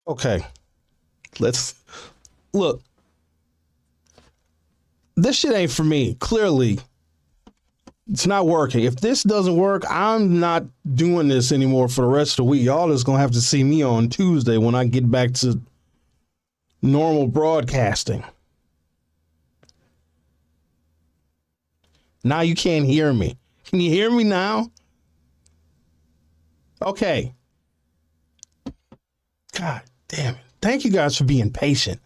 Okay, let's look. This shit ain't for me. Clearly, it's not working. If this doesn't work, I'm not doing this anymore for the rest of the week. Y'all just gonna have to see me on Tuesday when I get back to normal broadcasting. Now you can't hear me. Can you hear me now? Okay. God damn it. Thank you guys for being patient.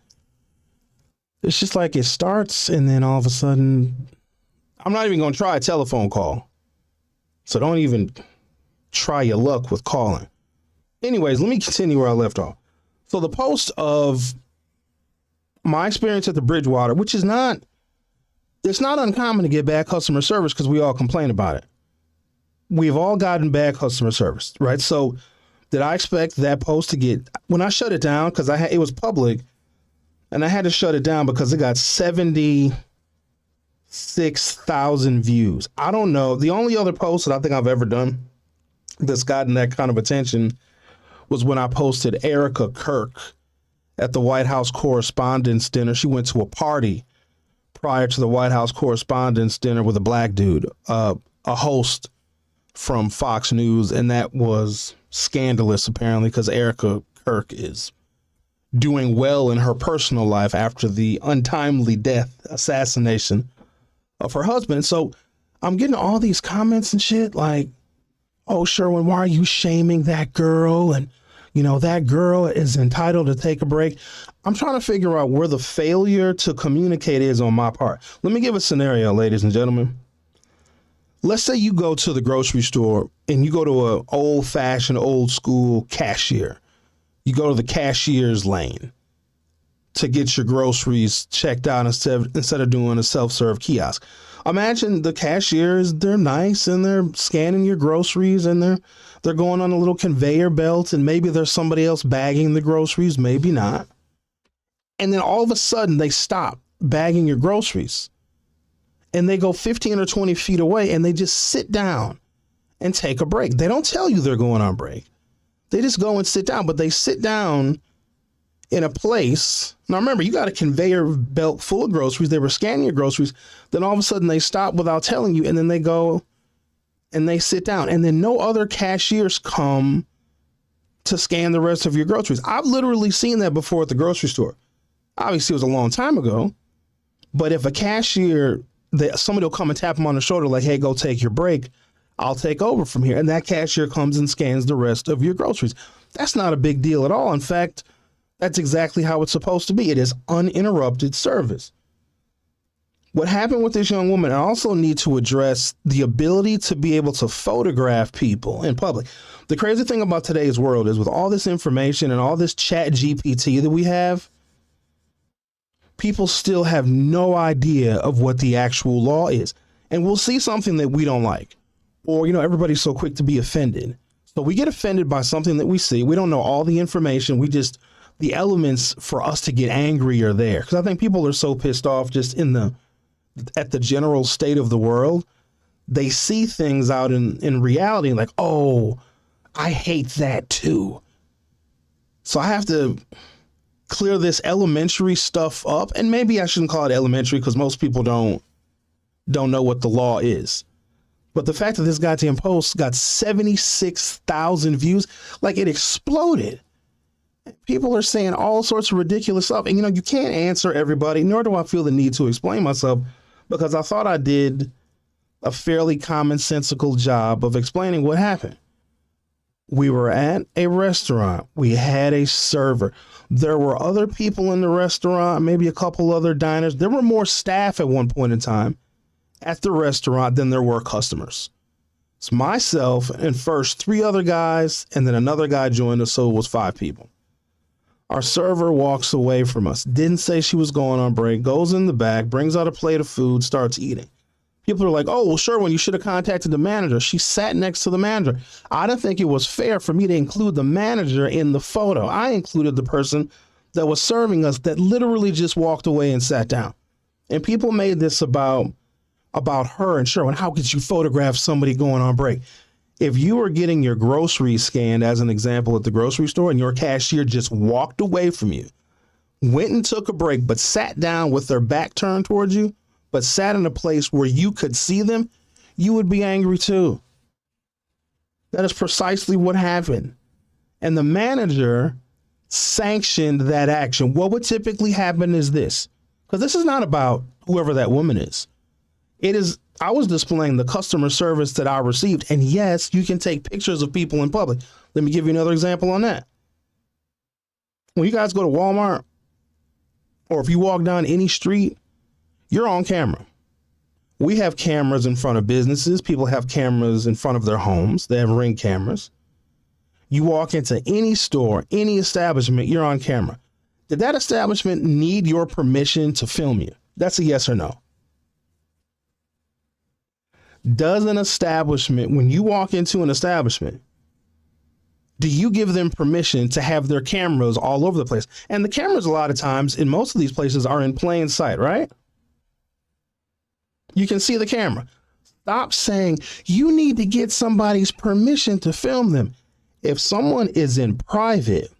It's just like it starts and then all of a sudden, I'm not even going to try a telephone call. So don't even try your luck with calling. Anyways, let me continue where I left off. So the post of my experience at the Bridgewater, which is not, it's not uncommon to get bad customer service because we all complain about it. We've all gotten bad customer service, right? So did I expect that post to get, when I shut it down, because it was public, and I had to shut it down because it got 76,000 views. I don't know. The only other post that I think I've ever done that's gotten that kind of attention was when I posted Erica Kirk at the White House Correspondents' Dinner. She went to a party prior to the White House Correspondents' Dinner with a black dude, a host from Fox News, and that was scandalous apparently because Erica Kirk is doing well in her personal life after the untimely assassination of her husband. So I'm getting all these comments and shit like, oh, Sherwin, why are you shaming that girl? And, you know, that girl is entitled to take a break. I'm trying to figure out where the failure to communicate is on my part. Let me give a scenario, ladies and gentlemen. Let's say you go to the grocery store and you go to an old-fashioned, old-school cashier. You go to the cashier's lane to get your groceries checked out instead of doing a self-serve kiosk. Imagine the cashiers, they're nice and they're scanning your groceries and they're going on a little conveyor belt and maybe there's somebody else bagging the groceries, maybe not. And then all of a sudden they stop bagging your groceries and they go 15 or 20 feet away and they just sit down and take a break. They don't tell you they're going on break. They just go and sit down, but they sit down in a place. Now, remember, you got a conveyor belt full of groceries. They were scanning your groceries. Then all of a sudden they stop without telling you. And then they go and they sit down. And then no other cashiers come to scan the rest of your groceries. I've literally seen that before at the grocery store. Obviously, it was a long time ago. But if a cashier, somebody will come and tap them on the shoulder like, hey, go take your break. I'll take over from here. And that cashier comes and scans the rest of your groceries. That's not a big deal at all. In fact, that's exactly how it's supposed to be. It is uninterrupted service. What happened with this young woman, I also need to address the ability to be able to photograph people in public. The crazy thing about today's world is with all this information and all this chat GPT that we have, people still have no idea of what the actual law is. And we'll see something that we don't like. Or, you know, everybody's so quick to be offended. So we get offended by something that we see. We don't know all the information. The elements for us to get angry are there. Because I think people are so pissed off just at the general state of the world. They see things out in reality like, oh, I hate that too. So I have to clear this elementary stuff up. And maybe I shouldn't call it elementary because most people don't know what the law is. But the fact that this goddamn post got 76,000 views, like it exploded. People are saying all sorts of ridiculous stuff. And, you know, you can't answer everybody, nor do I feel the need to explain myself, because I thought I did a fairly commonsensical job of explaining what happened. We were at a restaurant. We had a server. There were other people in the restaurant, maybe a couple other diners. There were more staff at one point in time at the restaurant than there were customers. It's myself and first 3 other guys, and then another guy joined us, so it was 5 people. Our server walks away from us, didn't say she was going on break, goes in the back, brings out a plate of food, starts eating. People are like, oh, well, Sherwin, you should have contacted the manager. She sat next to the manager. I didn't think it was fair for me to include the manager in the photo. I included the person that was serving us that literally just walked away and sat down. And people made this about her and Sherwin. How could you photograph somebody going on break? If you were getting your groceries scanned, as an example, at the grocery store, and your cashier just walked away from you, went and took a break, but sat down with their back turned towards you, but sat in a place where you could see them, you would be angry too. That is precisely what happened. And the manager sanctioned that action. What would typically happen is this, because this is not about whoever that woman is. It is, I was displaying the customer service that I received. And yes, you can take pictures of people in public. Let me give you another example on that. When you guys go to Walmart, or if you walk down any street, you're on camera. We have cameras in front of businesses. People have cameras in front of their homes. They have Ring cameras. You walk into any store, any establishment, you're on camera. Did that establishment need your permission to film you? That's a yes or no. Does an establishment, when you walk into an establishment, do you give them permission to have their cameras all over the place? And the cameras, a lot of times, in most of these places, are in plain sight, right? You can see the camera. Stop saying you need to get somebody's permission to film them. If someone is in private,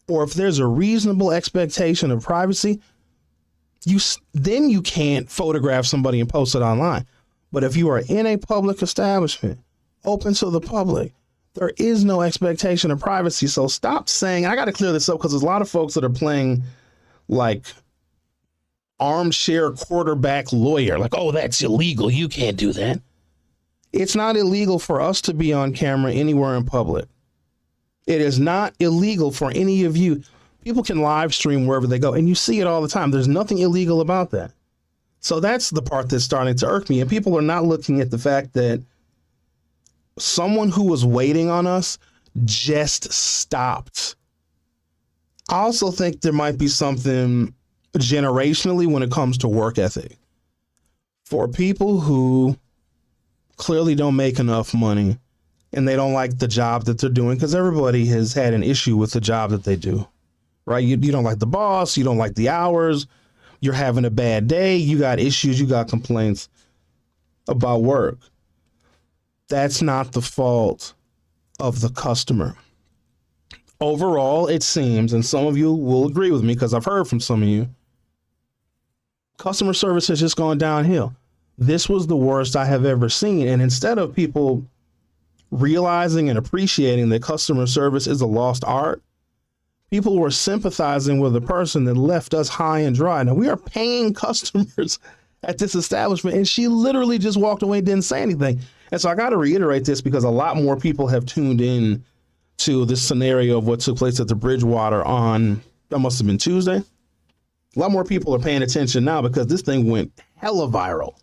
or if there's a reasonable expectation of privacy, then you can't photograph somebody and post it online. But if you are in a public establishment, open to the public, there is no expectation of privacy. So stop saying, I got to clear this up because there's a lot of folks that are playing like armchair quarterback lawyer, like, oh, that's illegal. You can't do that. It's not illegal for us to be on camera anywhere in public. It is not illegal for any of you. People can live stream wherever they go, and you see it all the time. There's nothing illegal about that. So that's the part that's starting to irk me. And people are not looking at the fact that someone who was waiting on us just stopped. I also think there might be something generationally when it comes to work ethic. For people who clearly don't make enough money and they don't like the job that they're doing, because everybody has had an issue with the job that they do, right? You don't like the boss, you don't like the hours, you're having a bad day, you got issues, you got complaints about work. That's not the fault of the customer. Overall, it seems, and some of you will agree with me because I've heard from some of you, customer service has just gone downhill. This was the worst I have ever seen. And instead of people realizing and appreciating that customer service is a lost art, people were sympathizing with the person that left us high and dry. Now, we are paying customers at this establishment, and she literally just walked away and didn't say anything. And so I got to reiterate this because a lot more people have tuned in to this scenario of what took place at the Bridgewater on, that must have been Tuesday. A lot more people are paying attention now because this thing went hella viral.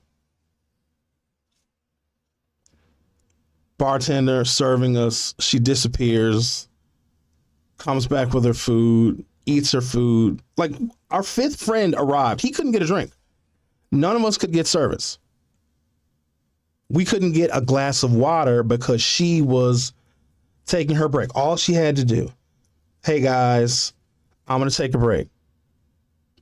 Bartender serving us, she disappears, comes back with her food, eats her food. Like, our fifth friend arrived. He couldn't get a drink. None of us could get service. We couldn't get a glass of water because she was taking her break. All she had to do, hey guys, I'm going to take a break.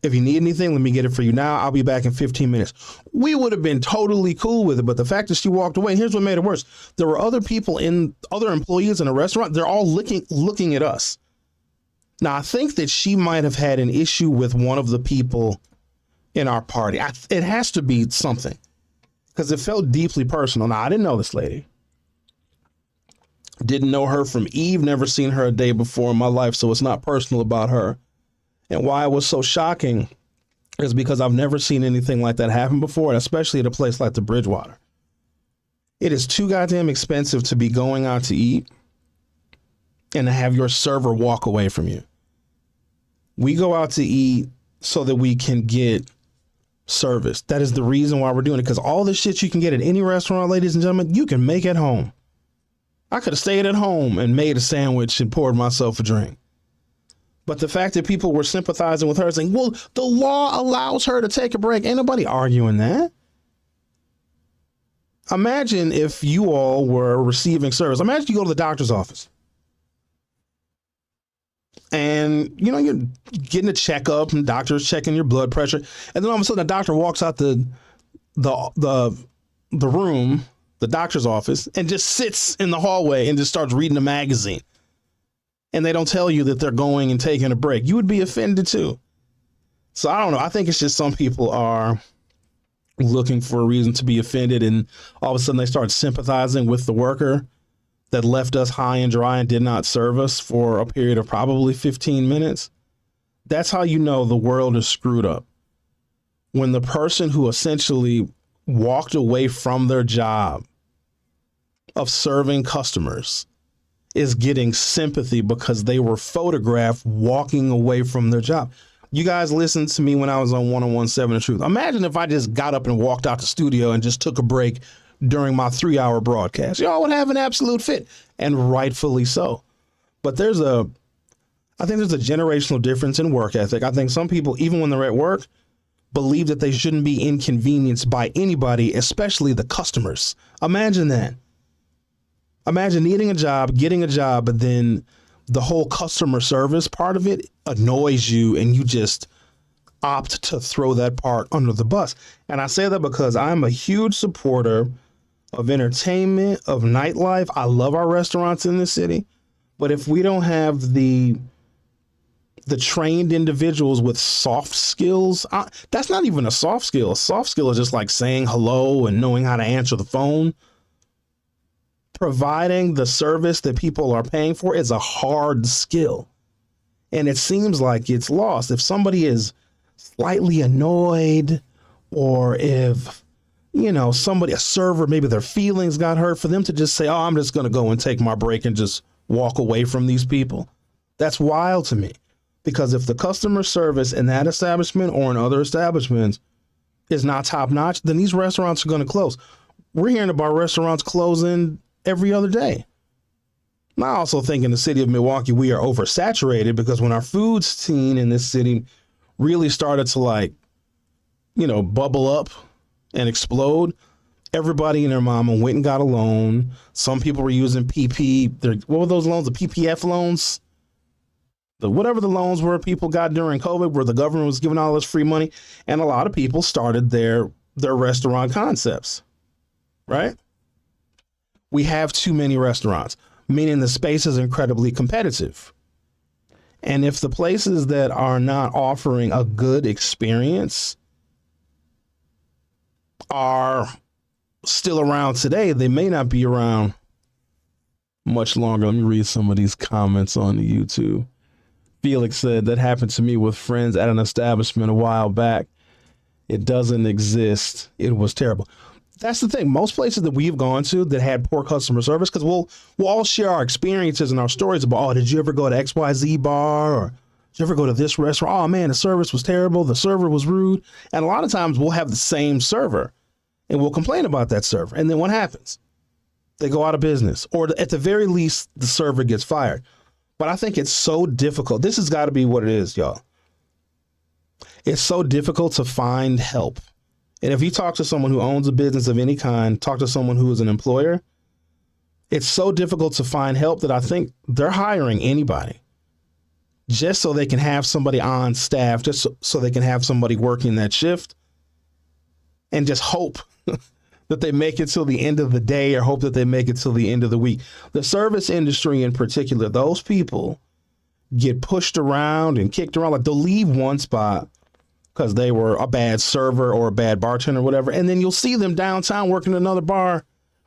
If you need anything, let me get it for you now. I'll be back in 15 minutes. We would have been totally cool with it, but the fact that she walked away, here's what made it worse. There were other people other employees in a restaurant. They're all looking at us. Now, I think that she might have had an issue with one of the people in our party. It has to be something because it felt deeply personal. Now, I didn't know this lady. Didn't know her from Eve, never seen her a day before in my life, so it's not personal about her. And why it was so shocking is because I've never seen anything like that happen before, and especially at a place like the Bridgewater. It is too goddamn expensive to be going out to eat and to have your server walk away from you. We go out to eat so that we can get service. That is the reason why we're doing it, because all the shit you can get at any restaurant, ladies and gentlemen, you can make at home. I could have stayed at home and made a sandwich and poured myself a drink. But the fact that people were sympathizing with her, saying, well, the law allows her to take a break. Ain't nobody arguing that. Imagine if you all were receiving service. Imagine you go to the doctor's office and, you know, you're getting a checkup and doctor's checking your blood pressure. And then all of a sudden the doctor walks out the room the doctor's office, and just sits in the hallway and just starts reading a magazine. And they don't tell you that they're going and taking a break. You would be offended too. So I don't know. I think it's just some people are looking for a reason to be offended, and all of a sudden they start sympathizing with the worker that left us high and dry and did not serve us for a period of probably 15 minutes. That's how you know the world is screwed up. When the person who essentially walked away from their job of serving customers is getting sympathy because they were photographed walking away from their job. You guys listened to me when I was on 101.7 The Truth. Imagine if I just got up and walked out the studio and just took a break during my 3-hour broadcast. Y'all would have an absolute fit, and rightfully so. But I think there's a generational difference in work ethic. I think some people, even when they're at work, believe that they shouldn't be inconvenienced by anybody, especially the customers. Imagine that. Imagine needing a job, getting a job, but then the whole customer service part of it annoys you and you just opt to throw that part under the bus. And I say that because I'm a huge supporter of entertainment, of nightlife. I love our restaurants in this city. But if we don't have the trained individuals with soft skills, that's not even a soft skill. A soft skill is just like saying hello and knowing how to answer the phone. Providing the service that people are paying for is a hard skill. And it seems like it's lost. If somebody is slightly annoyed, or if, a server, maybe their feelings got hurt, for them to just say, oh, I'm just going to go and take my break and just walk away from these people. That's wild to me. Because if the customer service in that establishment or in other establishments is not top notch, then these restaurants are going to close. We're hearing about restaurants closing every other day. I also think in the city of Milwaukee, we are oversaturated, because when our food scene in this city really started to bubble up and explode, everybody and their mama went and got a loan. Some people were using what were those loans? The PPF loans? Whatever the loans were people got during COVID, where the government was giving all this free money. And a lot of people started their restaurant concepts, right? We have too many restaurants, meaning the space is incredibly competitive. And if the places that are not offering a good experience are still around today, they may not be around much longer. Let me read some of these comments on the YouTube. Felix said, that happened to me with friends at an establishment a while back. It doesn't exist. It was terrible. That's the thing. Most places that we've gone to that had poor customer service, because we'll all share our experiences and our stories about, oh, did you ever go to XYZ bar, or did you ever go to this restaurant? Oh man, the service was terrible. The server was rude. And a lot of times we'll have the same server and we'll complain about that server. And then what happens? They go out of business, or at the very least, the server gets fired. But I think it's so difficult. This has got to be what it is, y'all. It's so difficult to find help. And if you talk to someone who owns a business of any kind, talk to someone who is an employer, it's so difficult to find help that I think they're hiring anybody just so they can have somebody on staff, just so they can have somebody working that shift, and just hope that they make it till the end of the day, or hope that they make it till the end of the week. The service industry in particular, those people get pushed around and kicked around. Like, they'll leave one spot because they were a bad server or a bad bartender or whatever, and then you'll see them downtown working another bar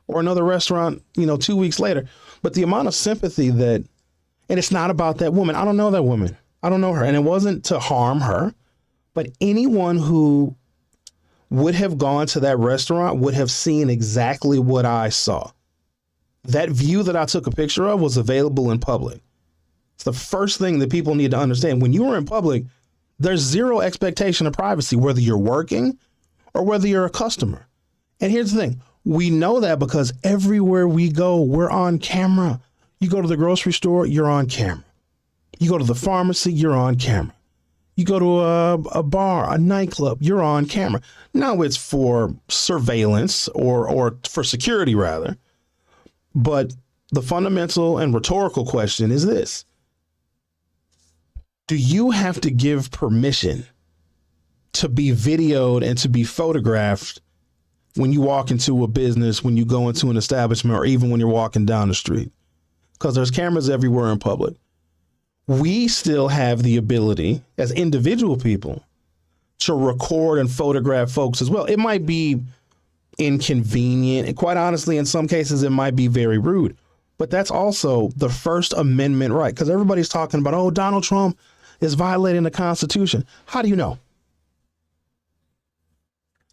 or another restaurant, 2 weeks later. But the amount of sympathy and it's not about that woman. I don't know that woman. I don't know her. And it wasn't to harm her, but anyone who would have gone to that restaurant would have seen exactly what I saw. That view that I took a picture of was available in public. It's the first thing that people need to understand. When you are in public, there's zero expectation of privacy, whether you're working or whether you're a customer. And here's the thing. We know that because everywhere we go, we're on camera. You go to the grocery store, you're on camera. You go to the pharmacy, you're on camera. You go to a bar, a nightclub, you're on camera. Now it's for surveillance or for security rather. But the fundamental and rhetorical question is this. Do you have to give permission to be videoed and to be photographed when you walk into a business, when you go into an establishment, or even when you're walking down the street, because there's cameras everywhere in public. We still have the ability as individual people to record and photograph folks as well. It might be inconvenient, and quite honestly, in some cases, it might be very rude. But that's also the First Amendment right, because everybody's talking about, oh, Donald Trump is violating the Constitution. How do you know?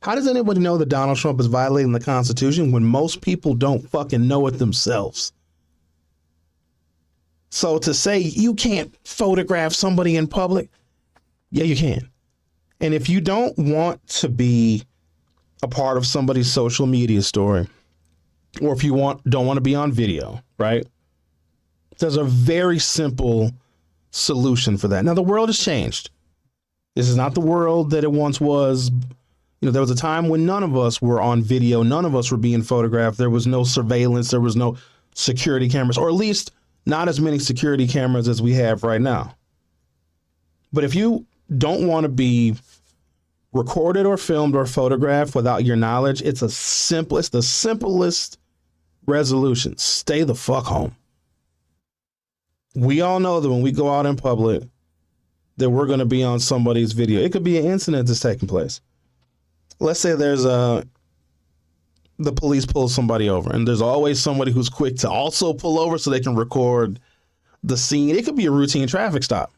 How does anybody know that Donald Trump is violating the Constitution when most people don't fucking know it themselves? So to say you can't photograph somebody in public, yeah, you can. And if you don't want to be a part of somebody's social media story, or if you don't want to be on video, right? There's a very simple solution for that. Now, the world has changed. This is not the world that it once was. You know, there was a time when none of us were on video. None of us were being photographed. There was no surveillance. There was no security cameras, or at least not as many security cameras as we have right now. But if you don't want to be recorded or filmed or photographed without your knowledge, it's the simplest resolution. Stay the fuck home. We all know that when we go out in public, that we're going to be on somebody's video. It could be an incident that's taking place. Let's say the police pull somebody over, and there's always somebody who's quick to also pull over so they can record the scene. It could be a routine traffic stop,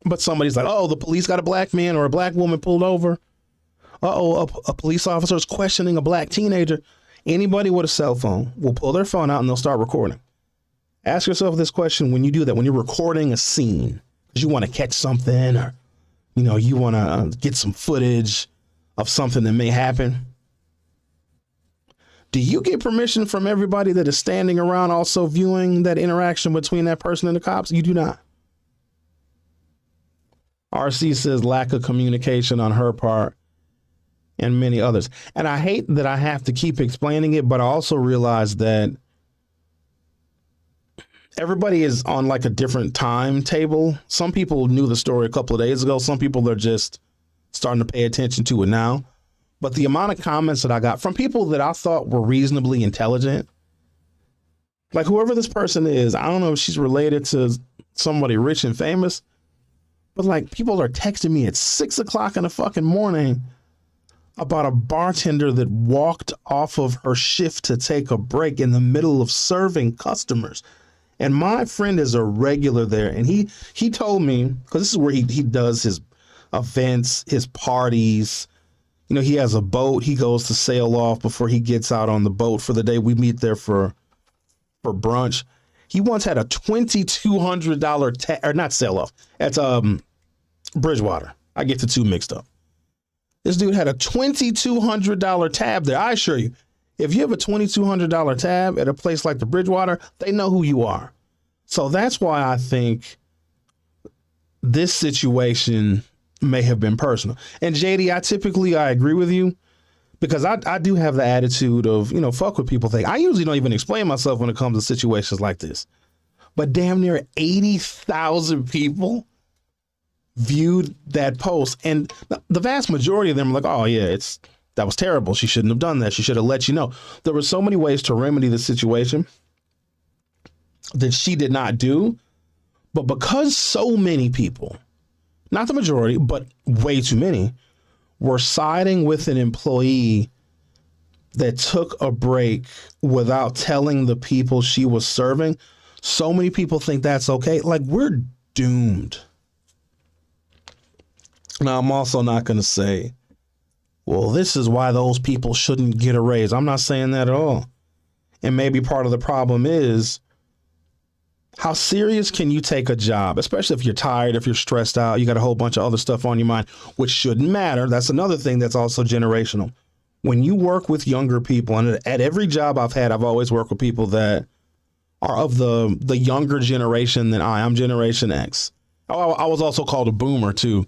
but somebody's like, oh, the police got a black man or a black woman pulled over. A police officer is questioning a black teenager. Anybody with a cell phone will pull their phone out and they'll start recording. Ask yourself this question when you do that, when you're recording a scene, because you want to catch something, or, you know, you want to get some footage of something that may happen. Do you get permission from everybody that is standing around also viewing that interaction between that person and the cops? You do not. RC says lack of communication on her part and many others. And I hate that I have to keep explaining it, but I also realize that everybody is on like a different timetable. Some people knew the story a couple of days ago. Some people are just starting to pay attention to it now. But the amount of comments that I got from people that I thought were reasonably intelligent, like whoever this person is, I don't know if she's related to somebody rich and famous, but like people are texting me at 6 o'clock in the fucking morning about a bartender that walked off of her shift to take a break in the middle of serving customers. And my friend is a regular there. And he told me, because this is where he does his events, his parties. You know, he has a boat. He goes to sail off before he gets out on the boat for the day. We meet there for brunch. He once had a $2,200 or not sail off. That's Bridgewater. I get the two mixed up. This dude had a $2,200 tab there. I assure you, if you have a $2,200 tab at a place like the Bridgewater, they know who you are. So that's why I think this situation may have been personal. And JD, I agree with you, because I do have the attitude of, you know, fuck what people think. I usually don't even explain myself when it comes to situations like this. But damn near 80,000 people viewed that post. And the vast majority of them are like, oh yeah, that was terrible. She shouldn't have done that. She should have let you know. There were so many ways to remedy the situation that she did not do. But because so many people, not the majority, but way too many, were siding with an employee that took a break without telling the people she was serving, so many people think that's okay. Like, we're doomed. Now, I'm also not going to say, well, this is why those people shouldn't get a raise. I'm not saying that at all. And maybe part of the problem is, how serious can you take a job, especially if you're tired, if you're stressed out, you got a whole bunch of other stuff on your mind, which shouldn't matter. That's another thing that's also generational. When you work with younger people, and at every job I've had, I've always worked with people that are of the younger generation than I'm Generation X. I was also called a boomer too,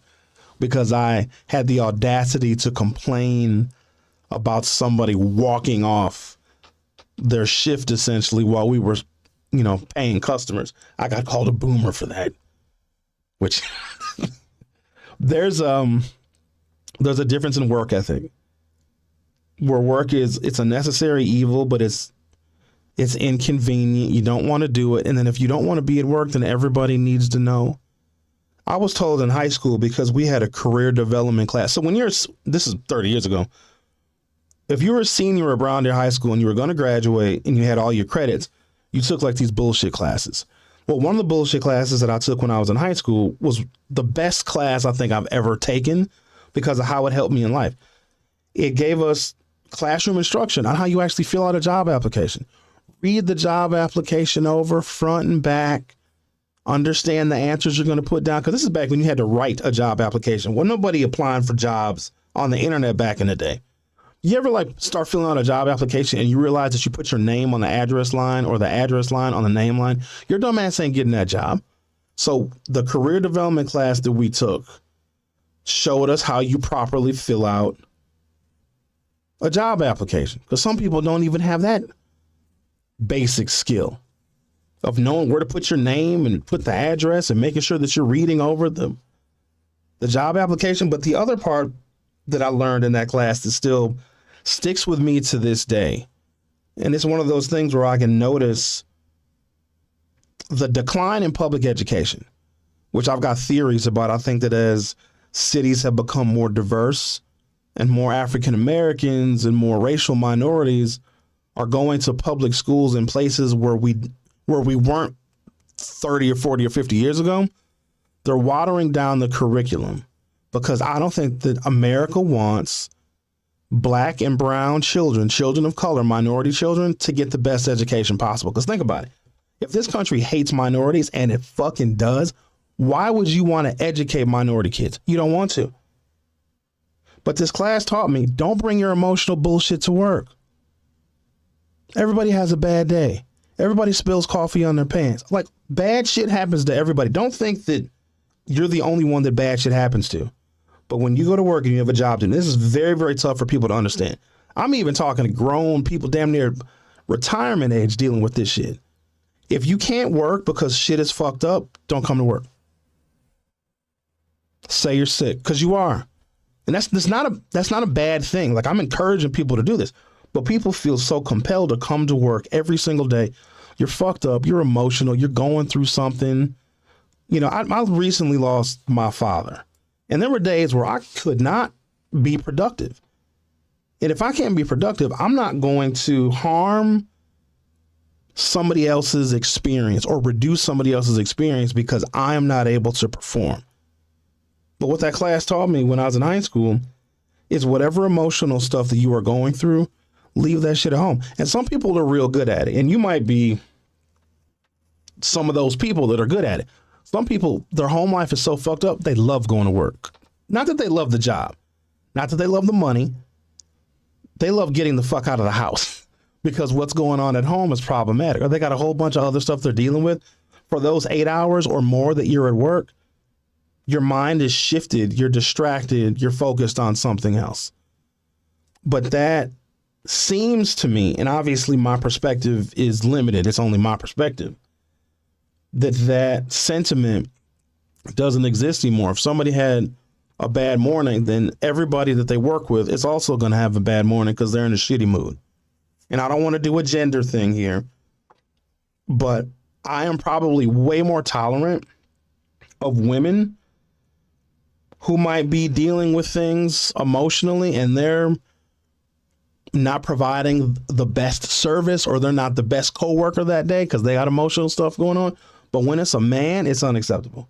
because I had the audacity to complain about somebody walking off their shift essentially while we were, you know, paying customers. I got called a boomer for that, which there's a difference in work ethic. where work it's a necessary evil, but it's inconvenient. You don't want to do it. And then if you don't want to be at work, then everybody needs to know. I was told in high school, because we had a career development class. So this is 30 years ago. If you were a senior around your high school and you were going to graduate and you had all your credits, you took like these bullshit classes. Well, one of the bullshit classes that I took when I was in high school was the best class I think I've ever taken because of how it helped me in life. It gave us classroom instruction on how you actually fill out a job application. Read the job application over front and back. Understand the answers you're going to put down. Because this is back when you had to write a job application. Wasn't nobody applying for jobs on the internet back in the day. You ever start filling out a job application and you realize that you put your name on the address line or the address line on the name line? Your dumb ass ain't getting that job. So the career development class that we took showed us how you properly fill out a job application. Because some people don't even have that basic skill of knowing where to put your name and put the address and making sure that you're reading over the job application. But the other part that I learned in that class that still sticks with me to this day, and it's one of those things where I can notice the decline in public education, which I've got theories about. I think that as cities have become more diverse and more African Americans and more racial minorities are going to public schools in places where we weren't 30 or 40 or 50 years ago, they're watering down the curriculum because I don't think that America wants black and brown children of color, minority children, to get the best education possible. Because think about it. If this country hates minorities, and it fucking does, why would you want to educate minority kids? You don't want to. But this class taught me, don't bring your emotional bullshit to work. Everybody has a bad day. Everybody spills coffee on their pants. Like, bad shit happens to everybody. Don't think that you're the only one that bad shit happens to. But when you go to work and you have a job, and this is very, very tough for people to understand. I'm even talking to grown people damn near retirement age dealing with this shit. If you can't work because shit is fucked up, don't come to work. Say you're sick, because you are. And that's not a bad thing. Like, I'm encouraging people to do this. But people feel so compelled to come to work every single day. You're fucked up. You're emotional. You're going through something. You know, I recently lost my father. And there were days where I could not be productive. And if I can't be productive, I'm not going to harm somebody else's experience or reduce somebody else's experience because I am not able to perform. But what that class taught me when I was in high school is whatever emotional stuff that you are going through, leave that shit at home. And some people are real good at it. And you might be some of those people that are good at it. Some people, their home life is so fucked up, they love going to work. Not that they love the job. Not that they love the money. They love getting the fuck out of the house because what's going on at home is problematic. Or they got a whole bunch of other stuff they're dealing with. For those 8 hours or more that you're at work, your mind is shifted, you're distracted, you're focused on something else. But that seems to me, and obviously my perspective is limited, it's only my perspective, that sentiment doesn't exist anymore. If somebody had a bad morning, then everybody that they work with is also going to have a bad morning because they're in a shitty mood. And I don't want to do a gender thing here, but I am probably way more tolerant of women who might be dealing with things emotionally and they're not providing the best service or they're not the best coworker that day because they got emotional stuff going on. But when it's a man, it's unacceptable.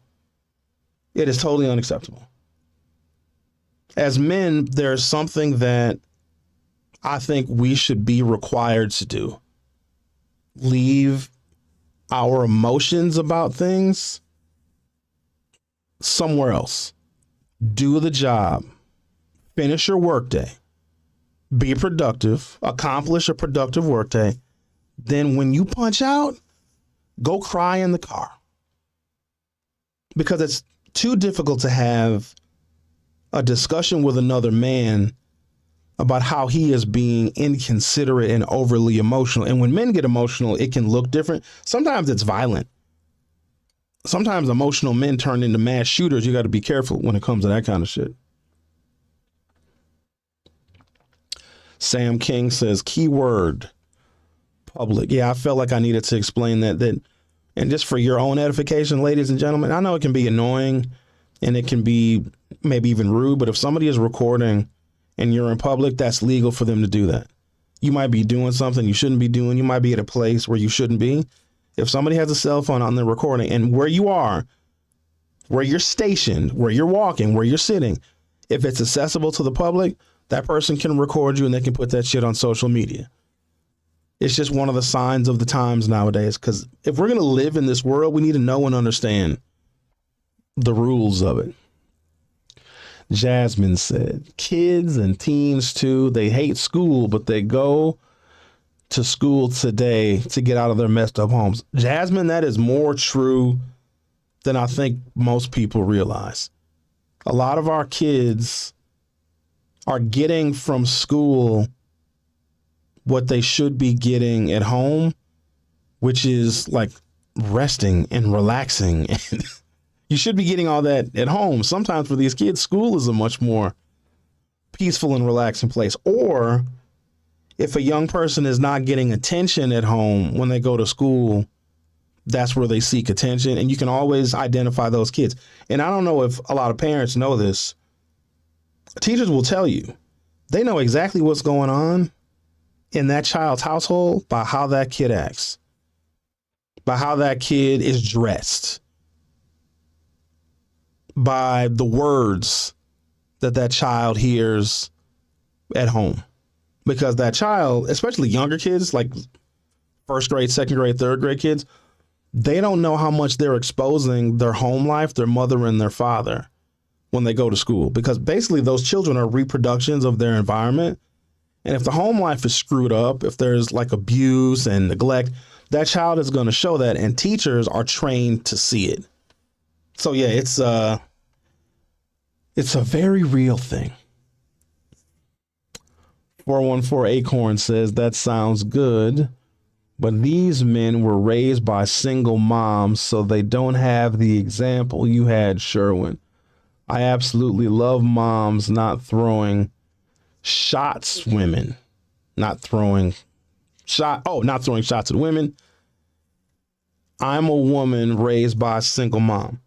It is totally unacceptable. As men, there's something that I think we should be required to do. Leave our emotions about things somewhere else. Do the job. Finish your workday. Be productive. Accomplish a productive workday. Then when you punch out, go cry in the car. Because it's too difficult to have a discussion with another man about how he is being inconsiderate and overly emotional. And when men get emotional, it can look different. Sometimes it's violent. Sometimes emotional men turn into mass shooters. You got to be careful when it comes to that kind of shit. Sam King says, keyword public. Yeah, I felt like I needed to explain that. And just for your own edification, ladies and gentlemen, I know it can be annoying and it can be maybe even rude, but if somebody is recording and you're in public, that's legal for them to do that. You might be doing something you shouldn't be doing. You might be at a place where you shouldn't be. If somebody has a cell phone on their recording and where you are, where you're stationed, where you're walking, where you're sitting, if it's accessible to the public, that person can record you and they can put that shit on social media. It's just one of the signs of the times nowadays, because if we're going to live in this world, we need to know and understand the rules of it. Jasmine said, kids and teens too, they hate school, but they go to school today to get out of their messed up homes. Jasmine, that is more true than I think most people realize. A lot of our kids are getting from school what they should be getting at home, which is like resting and relaxing. And you should be getting all that at home. Sometimes for these kids, school is a much more peaceful and relaxing place. Or if a young person is not getting attention at home when they go to school, that's where they seek attention. And you can always identify those kids. And I don't know if a lot of parents know this. Teachers will tell you, they know exactly what's going on in that child's household by how that kid acts, by how that kid is dressed, by the words that child hears at home. Because that child, especially younger kids, like first grade, second grade, third grade kids, they don't know how much they're exposing their home life, their mother and their father, when they go to school. Because basically those children are reproductions of their environment. And if the home life is screwed up, if there's like abuse and neglect, that child is going to show that. And teachers are trained to see it. So yeah, it's a very real thing. 414 Acorn says, that sounds good, but these men were raised by single moms, so they don't have the example you had, Sherwin. I absolutely love moms not throwing shots women, not throwing shots at women. I'm a woman raised by a single mom.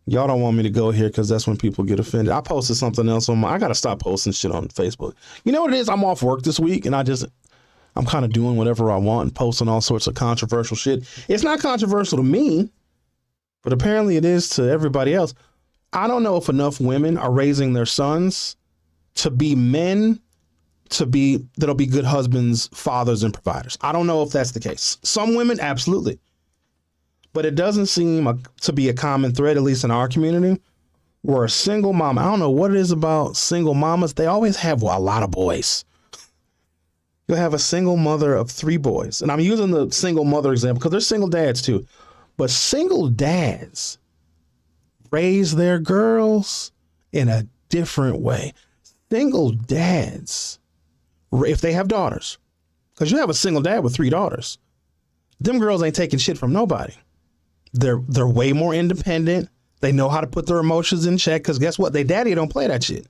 Y'all don't want me to go here because that's when people get offended. I posted something else I got to stop posting shit on Facebook. You know what it is? I'm off work this week and I'm kind of doing whatever I want and posting all sorts of controversial shit. It's not controversial to me, but apparently it is to everybody else. I don't know if enough women are raising their sons to be men that'll be good husbands, fathers, and providers. I don't know if that's the case. Some women, absolutely. But it doesn't seem to be a common thread, at least in our community, where a single mom, I don't know what it is about single mamas. They always have a lot of boys. You'll have a single mother of 3 boys. And I'm using the single mother example because there's single dads too. But single dads raise their girls in a different way. Single dads, if they have daughters, because you have a single dad with 3 daughters, them girls ain't taking shit from nobody. They're way more independent. They know how to put their emotions in check because guess what? Their daddy don't play that shit.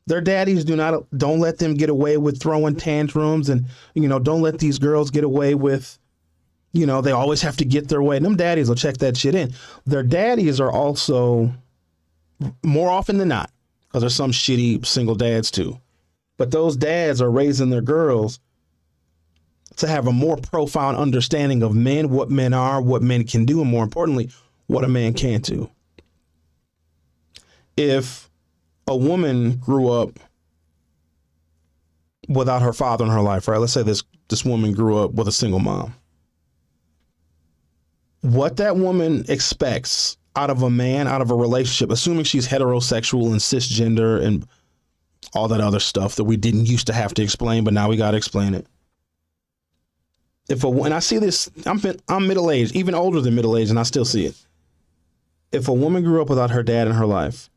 Their daddies don't let them get away with throwing tantrums and, don't let these girls get away with, they always have to get their way. And them daddies will check that shit in. Their daddies are also, more often than not, because there's some shitty single dads too, but those dads are raising their girls to have a more profound understanding of men, what men are, what men can do, and more importantly, what a man can't do. If a woman grew up without her father in her life, right? Let's say this woman grew up with a single mom. What that woman expects out of a man, out of a relationship, assuming she's heterosexual and cisgender and all that other stuff that we didn't used to have to explain, but now we got to explain it. And I see this, I'm middle-aged, even older than middle-aged, and I still see it. If a woman grew up without her dad in her life,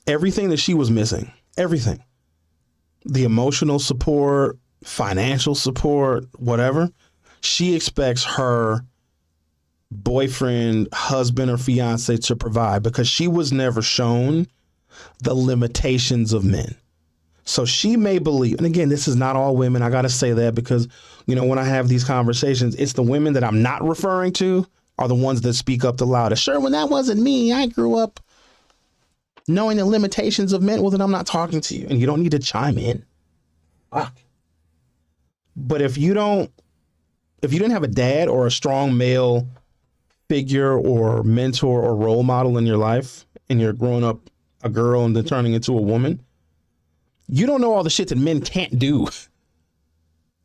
everything that she was missing, everything, the emotional support, financial support, whatever, she expects her boyfriend, husband, or fiance to provide because she was never shown the limitations of men. So she may believe, and again, this is not all women. I got to say that because, when I have these conversations, it's the women that I'm not referring to are the ones that speak up the loudest. Sure, when that wasn't me, I grew up knowing the limitations of men. Well, then I'm not talking to you and you don't need to chime in. Fuck. But if you didn't have a dad or a strong male figure or mentor or role model in your life and you're growing up a girl and then turning into a woman, you don't know all the shit that men can't do.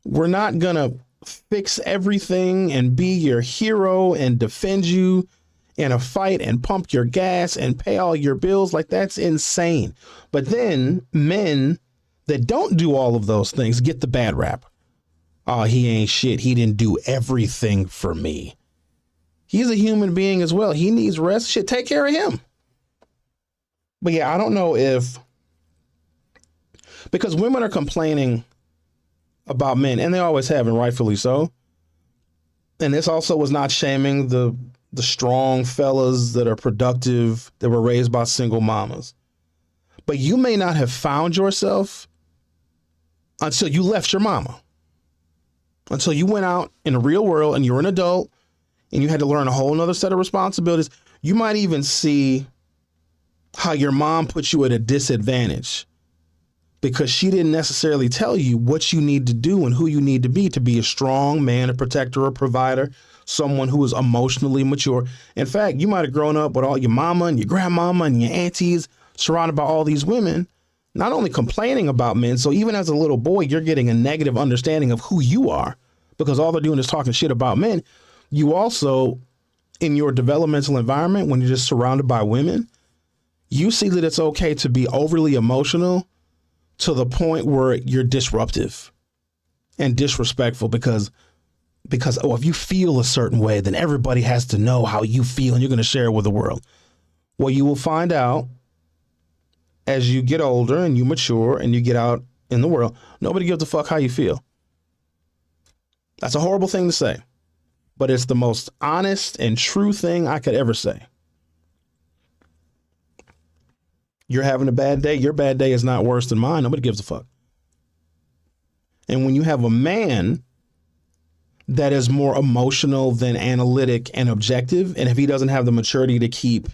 We're not going to fix everything and be your hero and defend you in a fight and pump your gas and pay all your bills. Like, that's insane. But then men that don't do all of those things get the bad rap. Oh, he ain't shit. He didn't do everything for me. He's a human being as well. He needs rest. Shit, take care of him. But yeah, I don't know because women are complaining about men, and they always have, and rightfully so. And this also was not shaming the strong fellas that are productive, that were raised by single mamas. But you may not have found yourself until you left your mama. Until you went out in the real world and you're an adult and you had to learn a whole nother set of responsibilities. You might even see how your mom put you at a disadvantage because she didn't necessarily tell you what you need to do and who you need to be a strong man, a protector, a provider, someone who is emotionally mature. In fact, you might have grown up with all your mama and your grandmama and your aunties surrounded by all these women, not only complaining about men. So even as a little boy, you're getting a negative understanding of who you are because all they're doing is talking shit about men. You also, in your developmental environment, when you're just surrounded by women, you see that it's okay to be overly emotional to the point where you're disruptive and disrespectful because if you feel a certain way, then everybody has to know how you feel and you're going to share it with the world. Well, you will find out as you get older and you mature and you get out in the world, nobody gives a fuck how you feel. That's a horrible thing to say, but it's the most honest and true thing I could ever say. You're having a bad day. Your bad day is not worse than mine. Nobody gives a fuck. And when you have a man that is more emotional than analytic and objective, and if he doesn't have the maturity to keep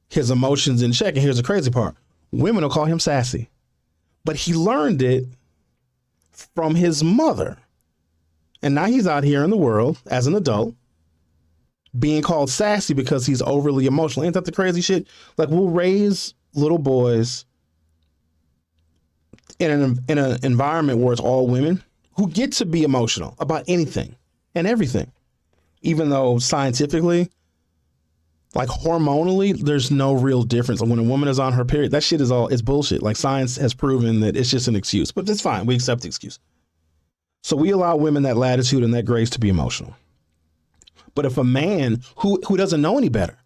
his emotions in check, and here's the crazy part, women will call him sassy. But he learned it from his mother. And now he's out here in the world as an adult being called sassy because he's overly emotional. Ain't that the crazy shit? Like, we'll raise little boys in an environment where it's all women who get to be emotional about anything and everything, even though scientifically, like hormonally, there's no real difference. When a woman is on her period, that shit it's bullshit. Like, science has proven that it's just an excuse, but that's fine. We accept the excuse. So we allow women that latitude and that grace to be emotional. But if a man who doesn't know any better,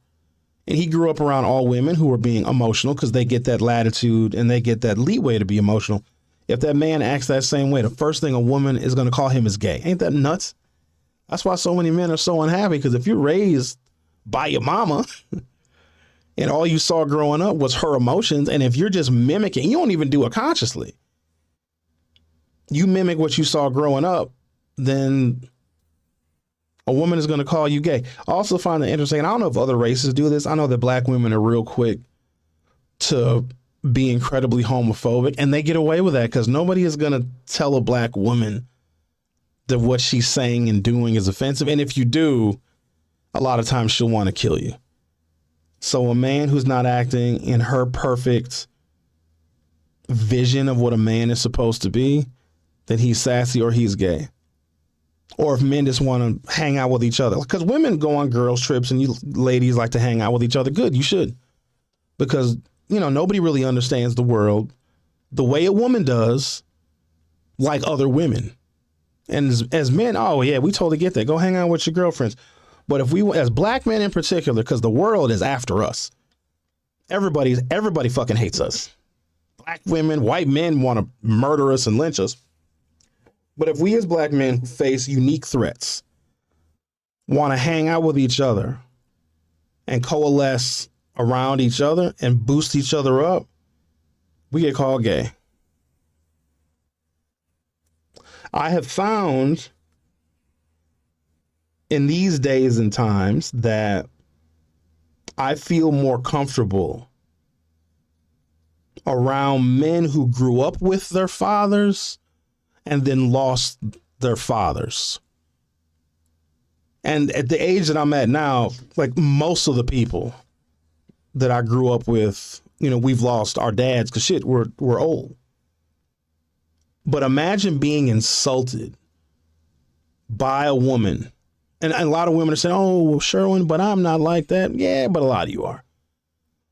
and he grew up around all women who are being emotional because they get that latitude and they get that leeway to be emotional, if that man acts that same way, the first thing a woman is going to call him is gay. Ain't that nuts? That's why so many men are so unhappy, because if you're raised by your mama and all you saw growing up was her emotions, and if you're just mimicking, you don't even do it consciously, you mimic what you saw growing up, then a woman is going to call you gay. I also find it interesting, and I don't know if other races do this. I know that black women are real quick to be incredibly homophobic, and they get away with that because nobody is going to tell a black woman that what she's saying and doing is offensive. And if you do, a lot of times she'll want to kill you. So a man who's not acting in her perfect vision of what a man is supposed to be, then he's sassy or he's gay. Or if men just want to hang out with each other, because women go on girls' trips and you ladies like to hang out with each other. Good, you should. Because, nobody really understands the world the way a woman does, like other women. And as men, oh yeah, we totally get that. Go hang out with your girlfriends. But if we, as black men in particular, because the world is after us, everybody fucking hates us. Black women, white men want to murder us and lynch us. But if we as black men who face unique threats want to hang out with each other and coalesce around each other and boost each other up, we get called gay. I have found in these days and times that I feel more comfortable around men who grew up with their fathers and then lost their fathers. And at the age that I'm at now, like most of the people that I grew up with, we've lost our dads because shit, we're old. But imagine being insulted by a woman. And a lot of women are saying, oh, Sherwin, but I'm not like that. Yeah, but a lot of you are.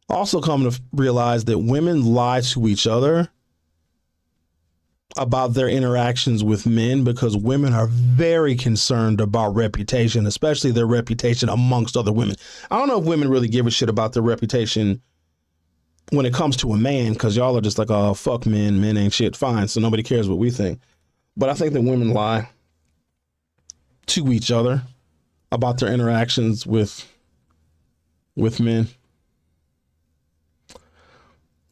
Also come to realize that women lie to each other about their interactions with men because women are very concerned about reputation, especially their reputation amongst other women. I don't know if women really give a shit about their reputation when it comes to a man, because y'all are just like, oh, fuck men. Men ain't shit. Fine. So nobody cares what we think. But I think that women lie to each other about their interactions with men.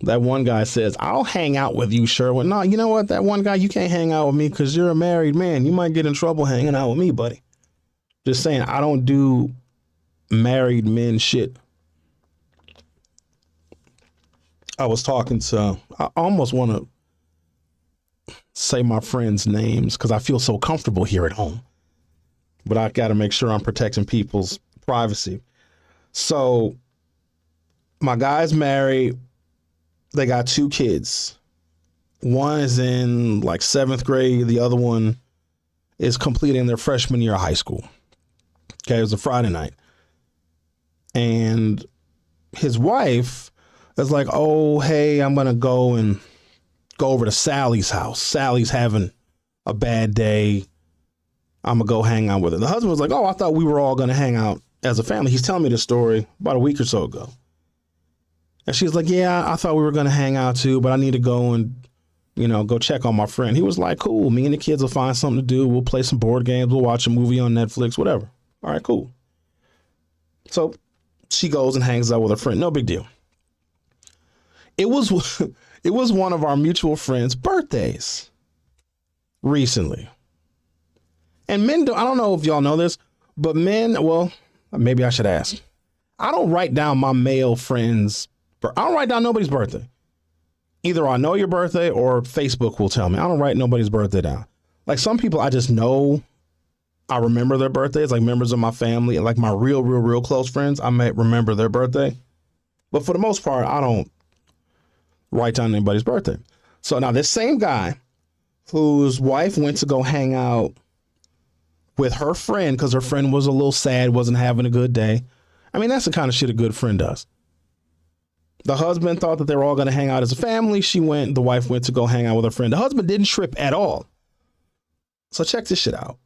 That one guy says, I'll hang out with you, Sherwin. No, you know what? That one guy, you can't hang out with me because you're a married man. You might get in trouble hanging out with me, buddy. Just saying, I don't do married men shit. I was talking to, I almost want to say my friends' names because I feel so comfortable here at home. But I got to make sure I'm protecting people's privacy. So my guy's married. They got 2 kids. One is in like 7th grade. The other one is completing their freshman year of high school. Okay, it was a Friday night. And his wife is like, oh, hey, I'm going to go over to Sally's house. Sally's having a bad day. I'm going to go hang out with her. The husband was like, oh, I thought we were all going to hang out as a family. He's telling me this story about a week or so ago. And she's like, yeah, I thought we were going to hang out too, but I need to go and, go check on my friend. He was like, cool. Me and the kids will find something to do. We'll play some board games. We'll watch a movie on Netflix, whatever. All right, cool. So she goes and hangs out with her friend. No big deal. It was one of our mutual friends' birthdays recently. And men I don't know if y'all know this, but men, well, maybe I should ask. I don't write down my male friends. I don't write down nobody's birthday. Either I know your birthday or Facebook will tell me. I don't write nobody's birthday down. Like some people I just know I remember their birthdays, like members of my family, and like my real close friends, I might remember their birthday. But for the most part, I don't write down anybody's birthday. So now this same guy whose wife went to go hang out with her friend because her friend was a little sad, wasn't having a good day. I mean, that's the kind of shit a good friend does. The husband thought that they were all going to hang out as a family. The wife went to go hang out with her friend. The husband didn't trip at all. So check this shit out.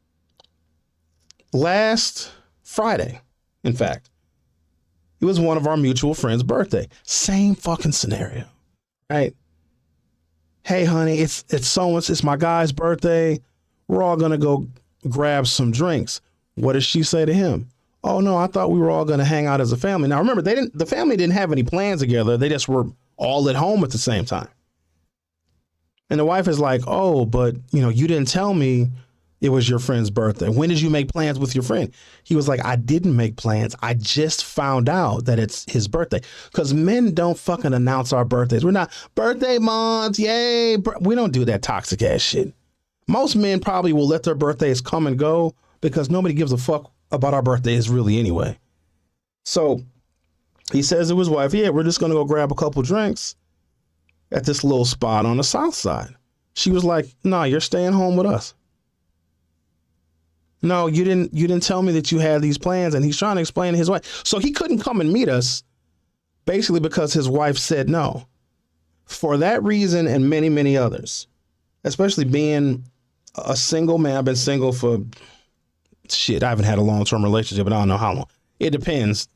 Last Friday, in fact, it was one of our mutual friends' birthday. Same fucking scenario, right? Hey, honey, it's my guy's birthday. We're all going to go grab some drinks. What does she say to him? Oh, no, I thought we were all going to hang out as a family. Now, remember, the family didn't have any plans together. They just were all at home at the same time. And the wife is like, oh, but, you didn't tell me it was your friend's birthday. When did you make plans with your friend? He was like, I didn't make plans. I just found out that it's his birthday. Because men don't fucking announce our birthdays. We're not birthday month. Yay. We don't do that toxic ass shit. Most men probably will let their birthdays come and go because nobody gives a fuck about our birthdays really anyway. So he says to his wife, yeah, we're just going to go grab a couple drinks at this little spot on the south side. She was like, no, you're staying home with us. No, you didn't tell me that you had these plans. And he's trying to explain to his wife. So he couldn't come and meet us basically because his wife said no. For that reason and many, many others, especially being a single man. I've been single for I haven't had a long-term relationship, but I don't know how long. It depends.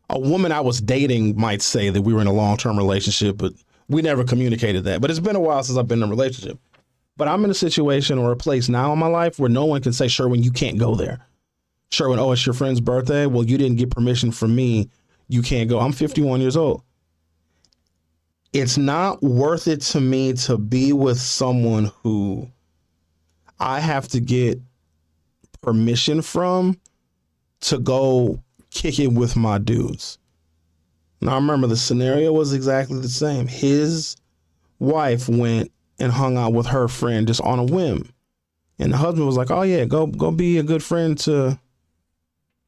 A woman I was dating might say that we were in a long-term relationship, but we never communicated that. But it's been a while since I've been in a relationship. But I'm in a situation or a place now in my life where no one can say, Sherwin, you can't go there. Sherwin, oh, it's your friend's birthday? Well, you didn't get permission from me. You can't go. I'm 51 years old. It's not worth it to me to be with someone who I have to get permission from to go kick it with my dudes. Now, I remember the scenario was exactly the same. His wife went and hung out with her friend just on a whim. And the husband was like, oh, yeah, go be a good friend to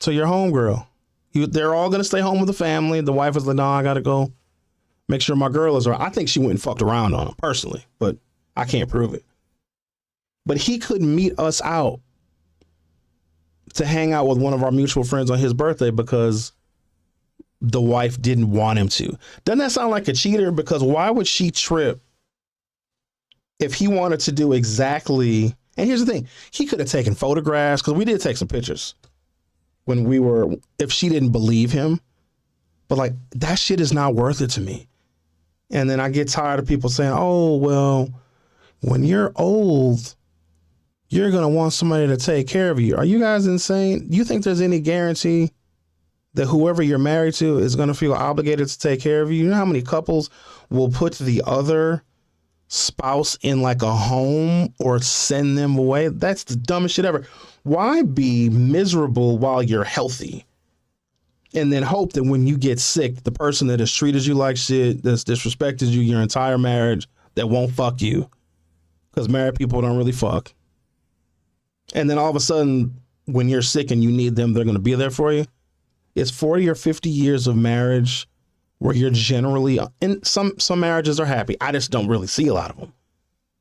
your homegirl. They're all going to stay home with the family. The wife was like, no, I got to go make sure my girl is all right. I think she went and fucked around on him personally, but I can't prove it. But he couldn't meet us out to hang out with one of our mutual friends on his birthday because the wife didn't want him to. Doesn't that sound like a cheater? Because why would she trip if he wanted to do exactly? And here's the thing. He could have taken photographs, because we did take some pictures when we were, if she didn't believe him. But like, that shit is not worth it to me. And then I get tired of people saying, oh, well, when you're old, you're going to want somebody to take care of you. Are you guys insane? You think there's any guarantee that whoever you're married to is going to feel obligated to take care of you? You know how many couples will put the other spouse in like a home or send them away? That's the dumbest shit ever. Why be miserable while you're healthy and then hope that when you get sick, the person that has treated you like shit, that's disrespected you your entire marriage, that won't fuck you, because married people don't really fuck. And then all of a sudden, when you're sick and you need them, they're going to be there for you. It's 40 or 50 years of marriage where you're generally, and some marriages are happy. I just don't really see a lot of them,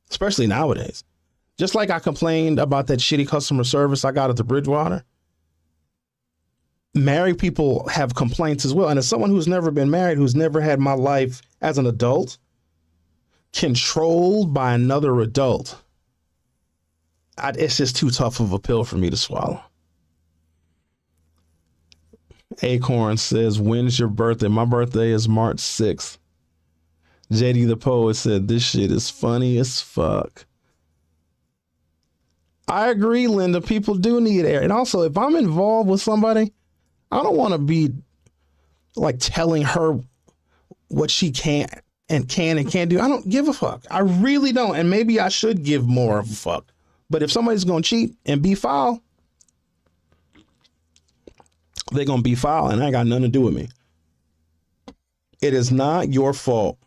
especially nowadays. Just like I complained about that shitty customer service I got at the Bridgewater. Married people have complaints as well. And as someone who's never been married, who's never had my life as an adult controlled by another adult, it's just too tough of a pill for me to swallow. Acorn says, when's your birthday? My birthday is March 6th. JD the Poet said, this shit is funny as fuck. I agree, Linda. People do need air. And also, if I'm involved with somebody, I don't want to be like telling her what she can and can't do. I don't give a fuck. I really don't. And maybe I should give more of a fuck. But if somebody's going to cheat and be foul, they're going to be foul, and that got nothing to do with me. It is not your fault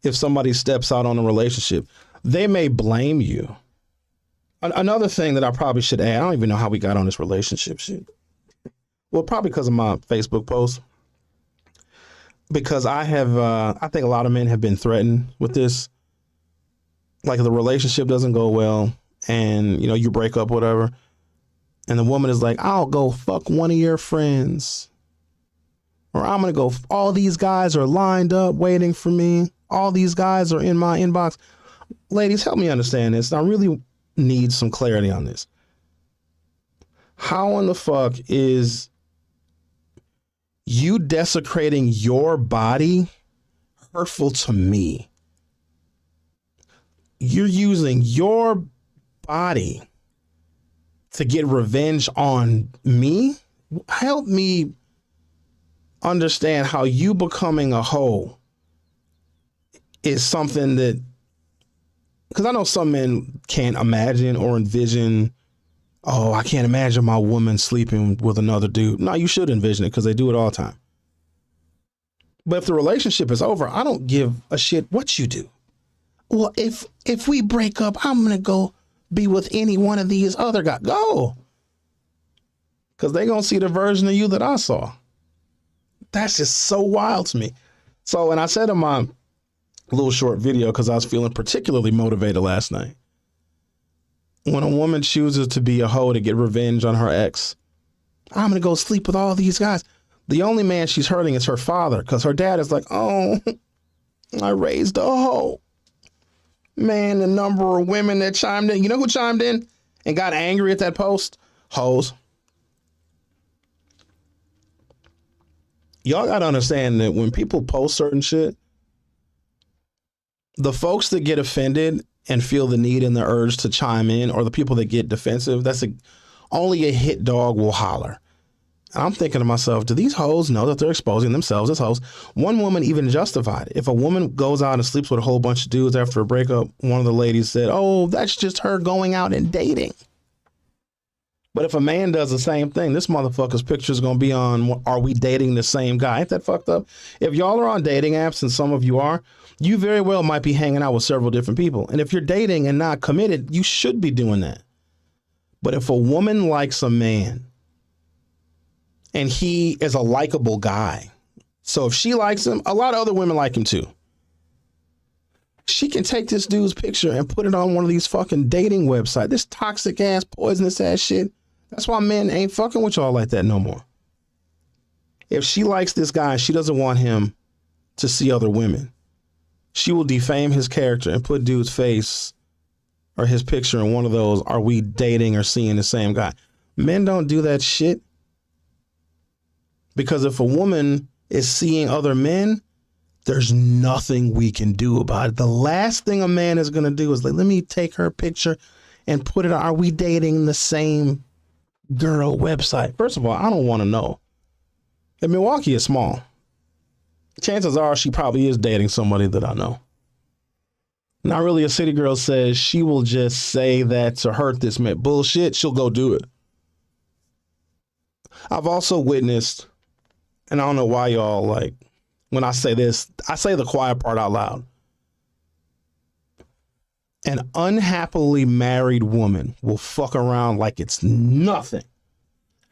if somebody steps out on a relationship. They may blame you. Another thing that I probably should add, I don't even know how we got on this relationship shit. Well, probably because of my Facebook post. Because I think a lot of men have been threatened with this. Like, the relationship doesn't go well and, you break up, whatever. And the woman is like, I'll go fuck one of your friends. Or I'm going to go, all these guys are lined up waiting for me. All these guys are in my inbox. Ladies, help me understand this. I really need some clarity on this. How in the fuck is you desecrating your body hurtful to me? You're using your body to get revenge on me? Help me understand how you becoming a hoe is something that, because I know some men can't imagine or envision, oh, I can't imagine my woman sleeping with another dude. No, you should envision it because they do it all the time. But if the relationship is over, I don't give a shit what you do. Well, if we break up, I'm going to go be with any one of these other guys. Go. Because they're going to see the version of you that I saw. That's just so wild to me. So, and I said in my little short video, because I was feeling particularly motivated last night, when a woman chooses to be a hoe to get revenge on her ex, I'm going to go sleep with all these guys. The only man she's hurting is her father, because her dad is like, oh, I raised a hoe. Man, the number of women that chimed in. You know who chimed in and got angry at that post? Hoes. Y'all got to understand that when people post certain shit, the folks that get offended and feel the need and the urge to chime in, or the people that get defensive, only a hit dog will holler. And I'm thinking to myself, do these hoes know that they're exposing themselves as hoes? One woman even justified it. If a woman goes out and sleeps with a whole bunch of dudes after a breakup, one of the ladies said, oh, that's just her going out and dating. But if a man does the same thing, this motherfucker's picture is going to be on, are we dating the same guy? Ain't that fucked up? If y'all are on dating apps, and some of you are, you very well might be hanging out with several different people. And if you're dating and not committed, you should be doing that. But if a woman likes a man and he is a likable guy, so if she likes him, a lot of other women like him too. She can take this dude's picture and put it on one of these fucking dating websites. This toxic ass, poisonous ass shit. That's why men ain't fucking with y'all like that no more. If she likes this guy, she doesn't want him to see other women. She will defame his character and put dude's face or his picture in one of those, are we dating or seeing the same guy? Men don't do that shit. Because if a woman is seeing other men, there's nothing we can do about it. The last thing a man is going to do is like, let me take her picture and put it on, are we dating the same girl website? First of all, I don't want to know. And Milwaukee is small. Chances are she probably is dating somebody that I know. Not really a city girl says she will just say that to hurt this man. Bullshit, she'll go do it. I've also witnessed, and I don't know why y'all like, when I say this, I say the quiet part out loud. An unhappily married woman will fuck around like it's nothing.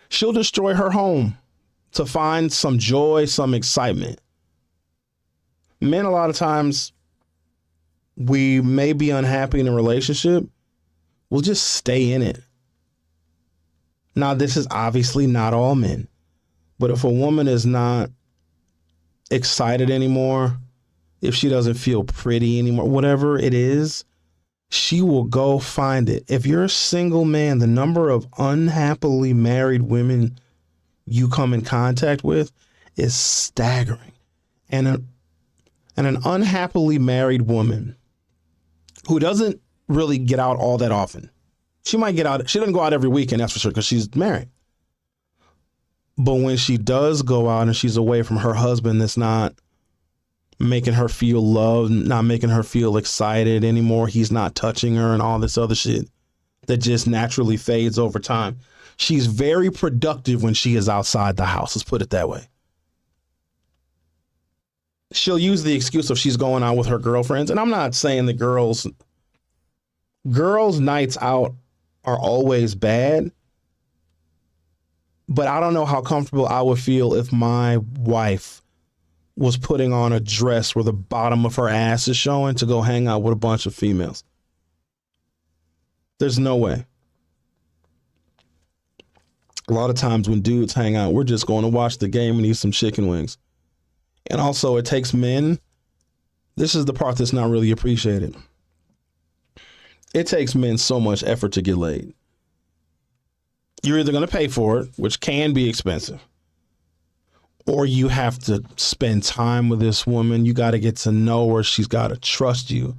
She'll destroy her home to find some joy, some excitement. Men, a lot of times, we may be unhappy in a relationship. We'll just stay in it. Now, this is obviously not all men, but if a woman is not excited anymore, if she doesn't feel pretty anymore, whatever it is, she will go find it. If you're a single man, the number of unhappily married women you come in contact with is staggering. And an unhappily married woman who doesn't really get out all that often. She might get out. She doesn't go out every weekend, that's for sure, because she's married. But when she does go out and she's away from her husband, that's not making her feel loved, not making her feel excited anymore. He's not touching her and all this other shit that just naturally fades over time. She's very productive when she is outside the house. Let's put it that way. She'll use the excuse of she's going out with her girlfriends. And I'm not saying the girls' nights out are always bad. But I don't know how comfortable I would feel if my wife was putting on a dress where the bottom of her ass is showing to go hang out with a bunch of females. There's no way. A lot of times when dudes hang out, we're just going to watch the game and eat some chicken wings. And also it takes men, this is the part that's not really appreciated. It takes men so much effort to get laid. You're either going to pay for it, which can be expensive, or you have to spend time with this woman. You got to get to know her. She's got to trust you.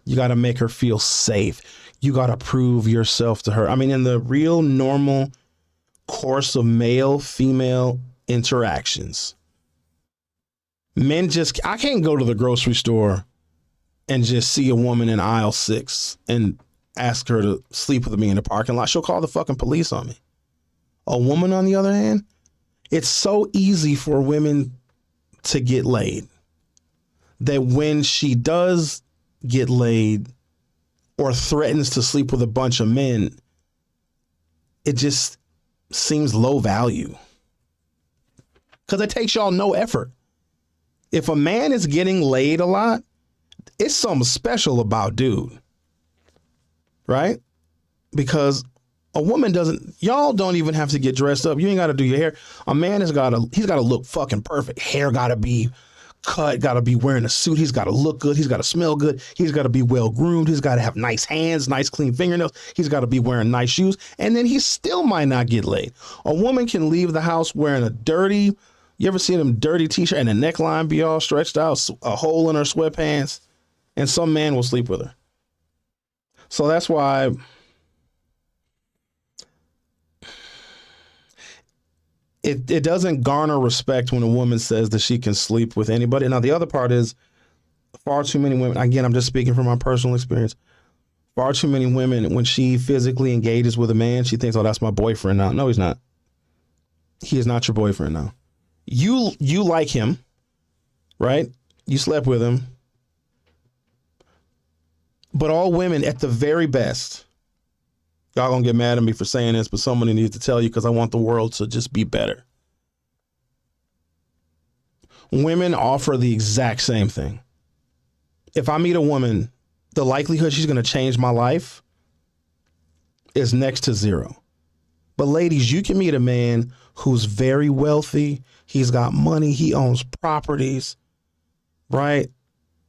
You got to make her feel safe. You got to prove yourself to her. I mean, in the real normal course of male-female interactions, I can't go to the grocery store and just see a woman in aisle 6 and ask her to sleep with me in the parking lot. She'll call the fucking police on me. A woman, on the other hand, it's so easy for women to get laid that when she does get laid or threatens to sleep with a bunch of men, it just seems low value. Because it takes y'all no effort. If a man is getting laid a lot, it's something special about dude. Right? Because a woman y'all don't even have to get dressed up. You ain't got to do your hair. A man he's got to look fucking perfect. Hair got to be cut, got to be wearing a suit. He's got to look good. He's got to smell good. He's got to be well groomed. He's got to have nice hands, nice clean fingernails. He's got to be wearing nice shoes. And then he still might not get laid. A woman can leave the house wearing you ever seen them dirty t-shirt and the neckline be all stretched out, a hole in her sweatpants, and some man will sleep with her. So that's why it doesn't garner respect when a woman says that she can sleep with anybody. Now, the other part is far too many women, again, I'm just speaking from my personal experience. Far too many women, when she physically engages with a man, she thinks, oh, that's my boyfriend now. No, he's not. He is not your boyfriend now. You like him, right? You slept with him. But all women, at the very best, y'all gonna get mad at me for saying this, but somebody needs to tell you because I want the world to just be better. Women offer the exact same thing. If I meet a woman, the likelihood she's going to change my life is next to zero. But ladies, you can meet a man who's very wealthy. He's got money. He owns properties, right?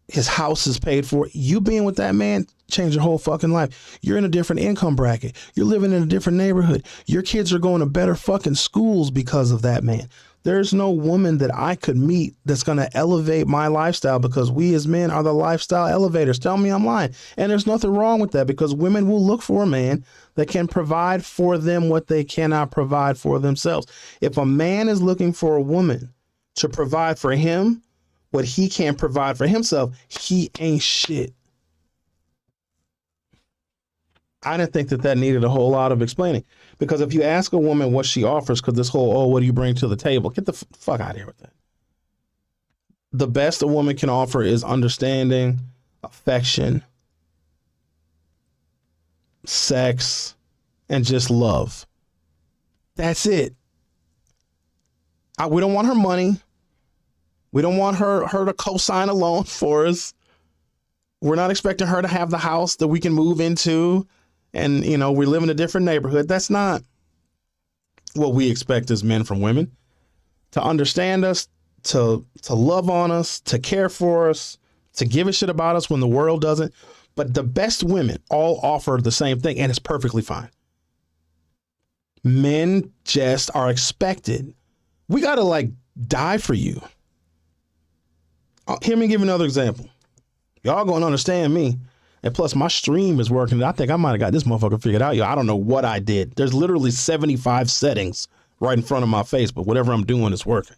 His house is paid for. You being with that man change your whole fucking life. You're in a different income bracket. You're living in a different neighborhood. Your kids are going to better fucking schools because of that man. There's no woman that I could meet that's going to elevate my lifestyle, because we as men are the lifestyle elevators. Tell me I'm lying. And there's nothing wrong with that, because women will look for a man that can provide for them what they cannot provide for themselves. If a man is looking for a woman to provide for him what he can't provide for himself, he ain't shit. I didn't think that needed a whole lot of explaining, because if you ask a woman what she offers, because this whole, oh, what do you bring to the table? Get the fuck out of here with that. The best a woman can offer is understanding, affection, sex, and just love. That's it. We don't want her money. We don't want her to co-sign a loan for us. We're not expecting her to have the house that we can move into. And, you know, we live in a different neighborhood. That's not what we expect as men from women. To understand us, to love on us, to care for us, to give a shit about us when the world doesn't. But the best women all offer the same thing, and it's perfectly fine. Men just are expected. We got to die for you. Hear me give another example. Y'all gonna understand me. And plus, my stream is working. I think I might have got this motherfucker figured out. Yo, I don't know what I did. There's literally 75 settings right in front of my face, but whatever I'm doing is working.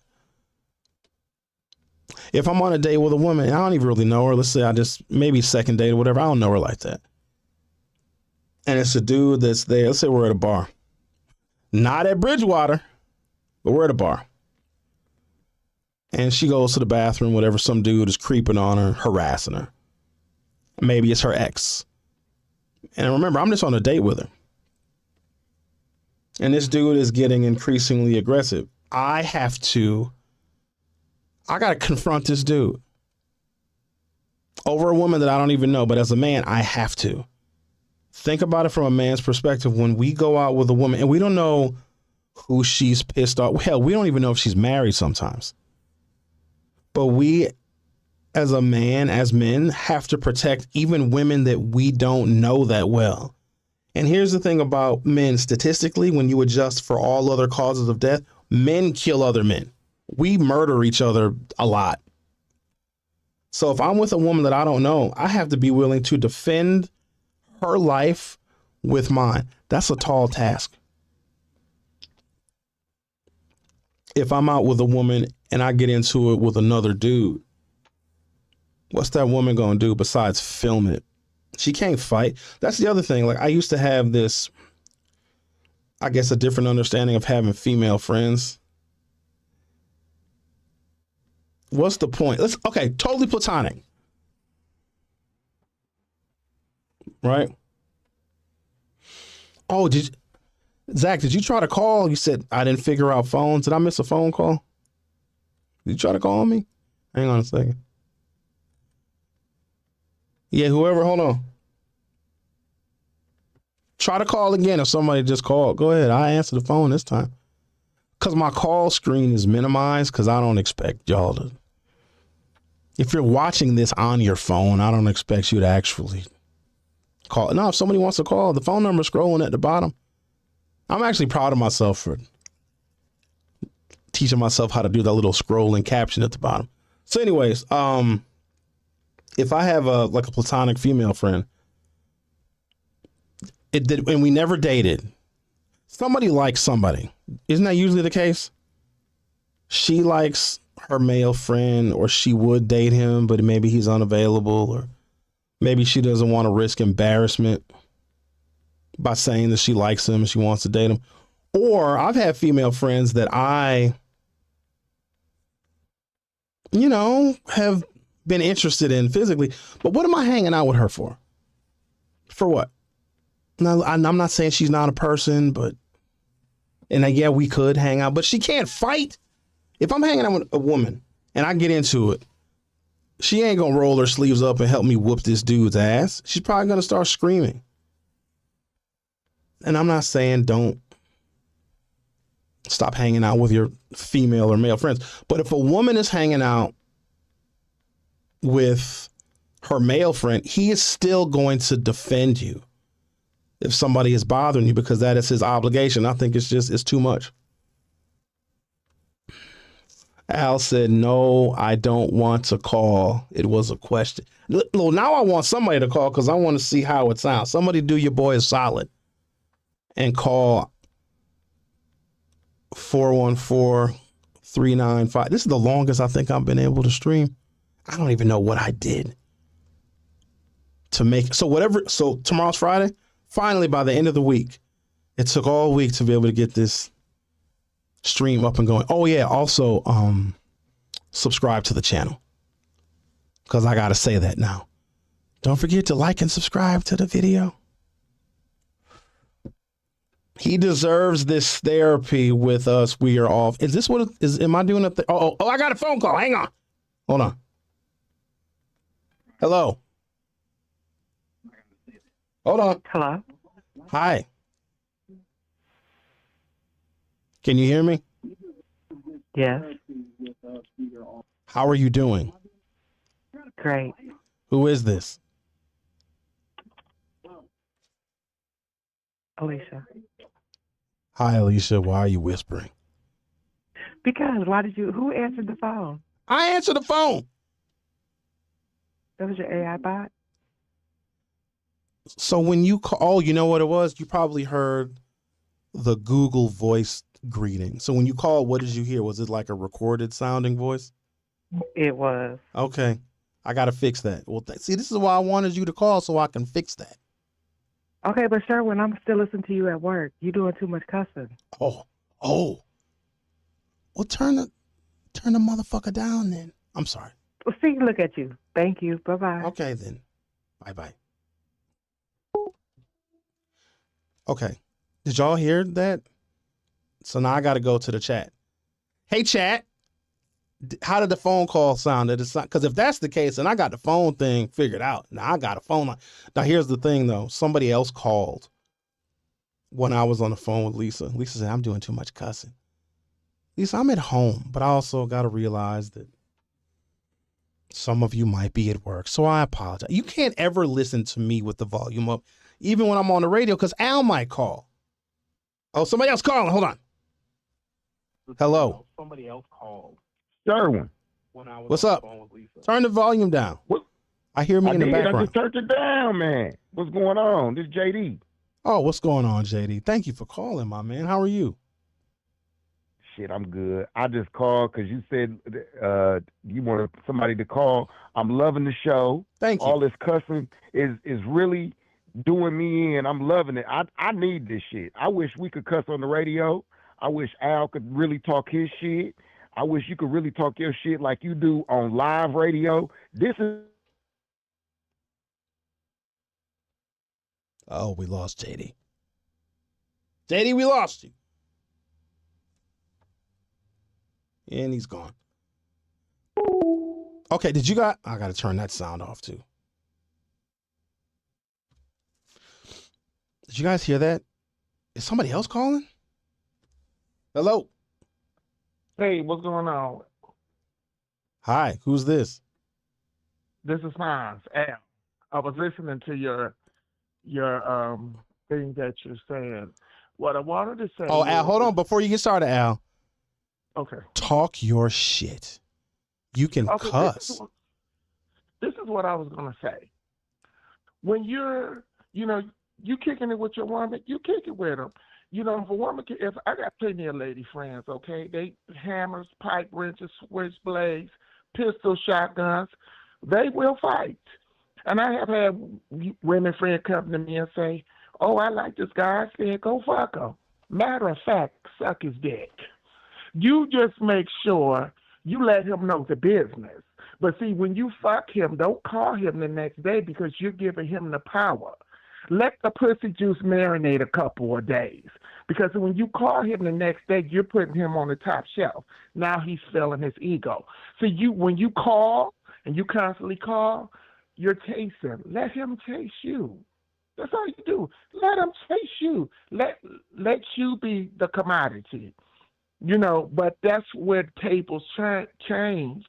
If I'm on a date with a woman, I don't even really know her. Let's say I just maybe second date or whatever. I don't know her like that. And it's a dude that's there. Let's say we're at a bar. Not at Bridgewater, but we're at a bar. And she goes to the bathroom, whatever. Some dude is creeping on her, harassing her. Maybe it's her ex. And remember, I'm just on a date with her. And this dude is getting increasingly aggressive. I got to confront this dude over a woman that I don't even know. But as a man, I have to. Think about it from a man's perspective. When we go out with a woman and we don't know who she's pissed off. Hell, we don't even know if she's married sometimes. But we, as a man, as men, have to protect even women that we don't know that well. And here's the thing about men. Statistically, when you adjust for all other causes of death, men kill other men. We murder each other a lot. So if I'm with a woman that I don't know, I have to be willing to defend her life with mine. That's a tall task. If I'm out with a woman and I get into it with another dude, what's that woman gonna do besides film it? She can't fight. That's the other thing. I used to have this, I guess, a different understanding of having female friends. What's the point? Okay, totally platonic. Right? Oh, Zach, did you try to call? You said I didn't figure out phones. Did I miss a phone call? Did you try to call me? Hang on a second. Yeah, whoever, hold on. Try to call again if somebody just called. Go ahead. I answer the phone this time. Because my call screen is minimized, because I don't expect y'all to. If you're watching this on your phone, I don't expect you to actually call. No, if somebody wants to call, the phone number is scrolling at the bottom. I'm actually proud of myself for teaching myself how to do that little scrolling caption at the bottom. So anyways, if I have a platonic female friend, and we never dated, somebody likes somebody. Isn't that usually the case? she likes her male friend, or she would date him, but maybe he's unavailable, or maybe she doesn't want to risk embarrassment by saying that she likes him and she wants to date him. Or I've had female friends that I, have been interested in physically, but what am I hanging out with her for? For what? Now, I'm not saying she's not a person, yeah, we could hang out, but she can't fight. If I'm hanging out with a woman and I get into it, she ain't gonna roll her sleeves up and help me whoop this dude's ass. She's probably gonna start screaming. And I'm not saying don't stop hanging out with your female or male friends, but if a woman is hanging out with her male friend, he is still going to defend you if somebody is bothering you, because that is his obligation. I think it's too much. Al said, no, I don't want to call. It was a question. Well, now I want somebody to call because I want to see how it sounds. Somebody do your boy a solid and call 414-395. This is the longest I think I've been able to stream. I don't even know what I did to make. So tomorrow's Friday. Finally, by the end of the week, it took all week to be able to get this stream up and going. Oh yeah, also subscribe to the channel, because I gotta say that now. Don't forget to like and subscribe to the video. He deserves this therapy with us. We are off. Is this what it is? Am I doing it? Oh, I got a phone call. Hang on. Hold on. Hello. Hold on. Hello. Hi. Can you hear me? Yes. How are you doing? Great. Who is this? Alicia. Hi, Alicia. Why are you whispering? Because who answered the phone? I answered the phone. That was your AI bot? So when you call, you know what it was? You probably heard the Google voice greeting. So when you call, what did you hear? Was it like a recorded sounding voice? It was. Okay. I got to fix that. Well, see, this is why I wanted you to call, so I can fix that. Okay, but Sherwin, I'm still listening to you at work. You doing too much cussing. Oh. Well, turn the motherfucker down then. I'm sorry. Well, see, look at you. Thank you. Bye-bye. Okay, then. Bye-bye. Okay. Did y'all hear that? So now I got to go to the chat. Hey, chat. How did the phone call sound? Because if that's the case, then I got the phone thing figured out. Now I got a phone line. Now here's the thing, though. Somebody else called when I was on the phone with Lisa. Lisa said, I'm doing too much cussing. Lisa, I'm at home, but I also got to realize that some of you might be at work. So I apologize. You can't ever listen to me with the volume up, even when I'm on the radio, because Al might call. Oh, somebody else calling. Hold on. Hello. Somebody else called. Sherwin. What's up? Turn the volume down. What? I hear me in the background. I just turned it down, man. What's going on? This is JD. Oh, what's going on, JD? Thank you for calling, my man. How are you? Shit, I'm good. I just called because you said you wanted somebody to call. I'm loving the show. Thank you. All this cussing is really doing me in. I'm loving it. I need this shit. I wish we could cuss on the radio. I wish Al could really talk his shit. I wish you could really talk your shit like you do on live radio. This is... Oh, we lost JD. JD, we lost you. And he's gone. Okay, I got to turn that sound off too. Did you guys hear that? Is somebody else calling? Hello. Hey, what's going on? Hi, who's this? This is Hans. Al. I was listening to your thing that you're saying. What I wanted to say. Oh, Al, hold on before you get started, Al. Okay. Talk your shit. You can cuss. This is what I was gonna say. When you're, you kicking it with your woman, you kick it with them. You know, if a woman, if I got plenty of lady friends, okay, they hammers, pipe wrenches, switchblades, pistol, shotguns, they will fight. And I have had women friends come to me and say, "Oh, I like this guy." I said, "Go fuck him." Matter of fact, suck his dick. You just make sure you let him know the business. But see, when you fuck him, don't call him the next day because you're giving him the power. Let the pussy juice marinate a couple of days. Because when you call him the next day, you're putting him on the top shelf. Now he's feeling his ego. So when you call and you constantly call, you're chasing. Let him chase you. That's all you do. Let him chase you. Let you be the commodity. You know, but that's where tables turns,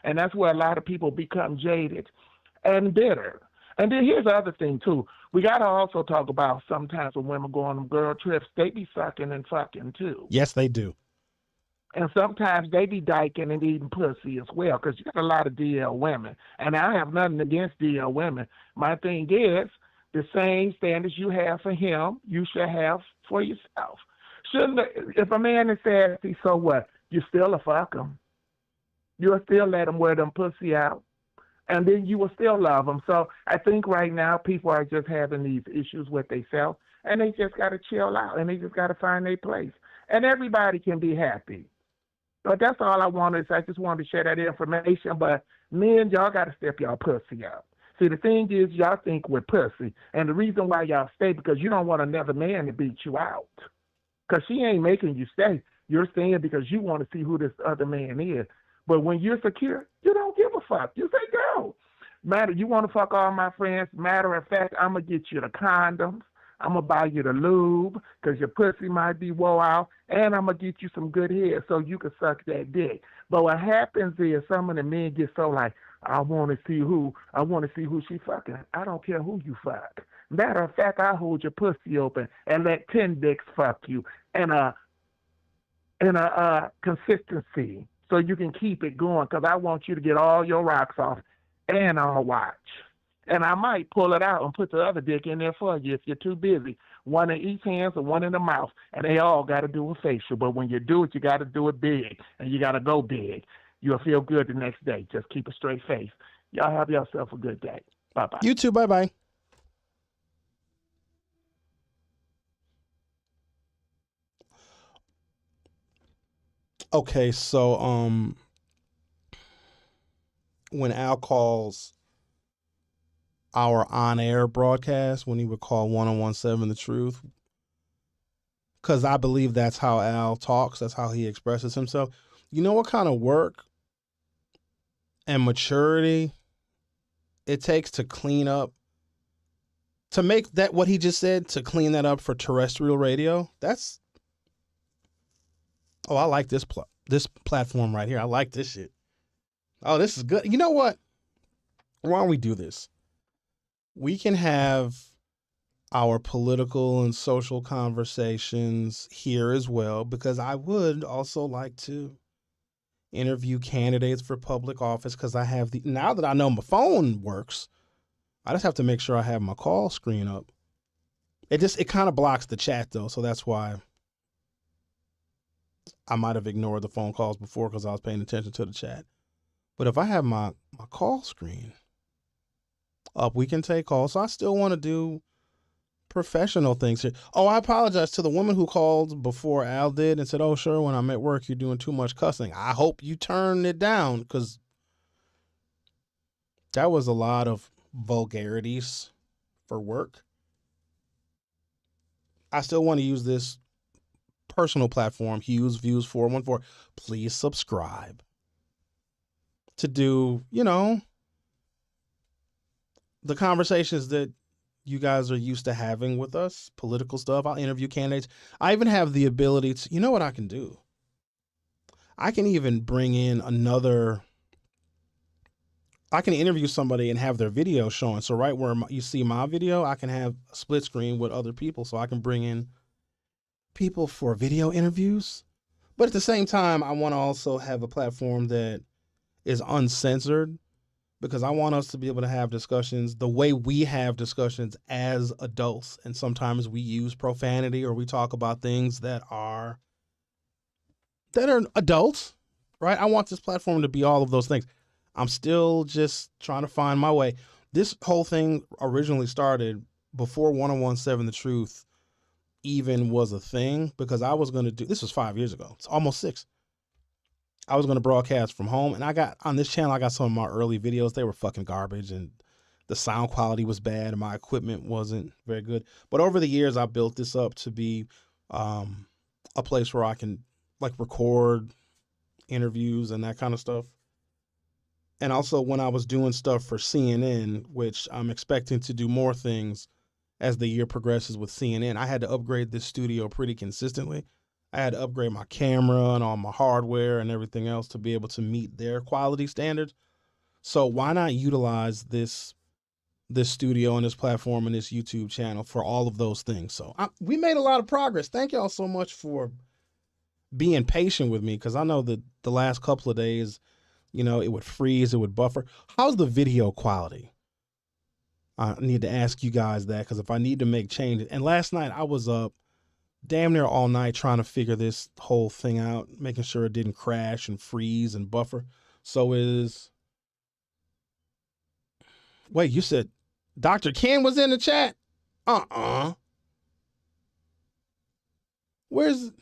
and that's where a lot of people become jaded and bitter. And then here's the other thing too. We gotta also talk about sometimes when women go on them girl trips, they be sucking and fucking too. Yes, they do. And sometimes they be dyking and eating pussy as well, because you got a lot of DL women. And I have nothing against DL women. My thing is, the same standards you have for him, you should have for yourself. Shouldn't if a man is sassy, so what? You still a fuck him. You'll still let him wear them pussy out. And then you will still love them. So I think right now people are just having these issues with themselves, and they just got to chill out, and they just got to find their place. And everybody can be happy. But that's all I wanted. I just wanted to share that information. But men, y'all got to step y'all pussy up. See, the thing is, y'all think we're pussy. And the reason why y'all stay, because you don't want another man to beat you out. Because she ain't making you stay. You're staying because you want to see who this other man is. But when you're secure, you don't give a fuck. You say, go. Matter, you want to fuck all my friends? Matter of fact, I'm going to get you the condoms. I'm going to buy you the lube because your pussy might be wore out. And I'm going to get you some good hair so you can suck that dick. But what happens is some of the men get so like, I want to see who she fucking. I don't care who you fuck. Matter of fact, I hold your pussy open and let 10 dicks fuck you in a consistency so you can keep it going, because I want you to get all your rocks off and I'll watch. And I might pull it out and put the other dick in there for you if you're too busy. One in each hand and one in the mouth. And they all got to do a facial. But when you do it, you got to do it big. And you got to go big. You'll feel good the next day. Just keep a straight face. Y'all have yourself a good day. Bye-bye. You too. Bye-bye. Okay, so when Al calls our on-air broadcast, when he would call 1017 The Truth, because I believe that's how Al talks, that's how he expresses himself. You know what kind of work and maturity it takes to clean up, to make that what he just said, to clean that up for terrestrial radio? That's, oh, I like this platform right here. I like this shit. Oh, this is good. You know what? Why don't we do this? We can have our political and social conversations here as well, because I would also like to interview candidates for public office, because I have now that I know my phone works, I just have to make sure I have my call screen up. It kind of blocks the chat though, so that's why I might have ignored the phone calls before, because I was paying attention to the chat. But if I have my call screen up, we can take calls. So I still want to do professional things here. Oh, I apologize to the woman who called before Al did and said, "Oh, sure, when I'm at work, you're doing too much cussing." I hope you turn it down, because that was a lot of vulgarities for work. I still want to use this personal platform, Hughes Views 414. Please subscribe to do, the conversations that you guys are used to having with us, political stuff. I'll interview candidates. I even have the ability to, you know what I can do? I can even bring in I can interview somebody and have their video showing. So right where you see my video, I can have a split screen with other people. So I can bring in people for video interviews. But at the same time, I want to also have a platform that is uncensored, because I want us to be able to have discussions the way we have discussions as adults. And sometimes we use profanity or we talk about things that are adults, right? I want this platform to be all of those things. I'm still just trying to find my way. This whole thing originally started before 1017 The Truth even was a thing, because I was going to do, this was 5 years ago. It's almost 6. I was going to broadcast from home, and I got on this channel, I got some of my early videos. They were fucking garbage, and the sound quality was bad, and my equipment wasn't very good. But over the years, I built this up to be a place where I can like record interviews and that kind of stuff. And also when I was doing stuff for CNN, which I'm expecting to do more things as the year progresses with CNN, I had to upgrade this studio pretty consistently. I had to upgrade my camera and all my hardware and everything else to be able to meet their quality standards. So why not utilize this studio and this platform and this YouTube channel for all of those things? So we made a lot of progress. Thank y'all so much for being patient with me, because I know that the last couple of days, you know, it would freeze, it would buffer. How's the video quality? I need to ask you guys that, because if I need to make changes. And last night I was up damn near all night trying to figure this whole thing out, making sure it didn't crash and freeze and buffer. So wait, you said Dr. Ken was in the chat? Where's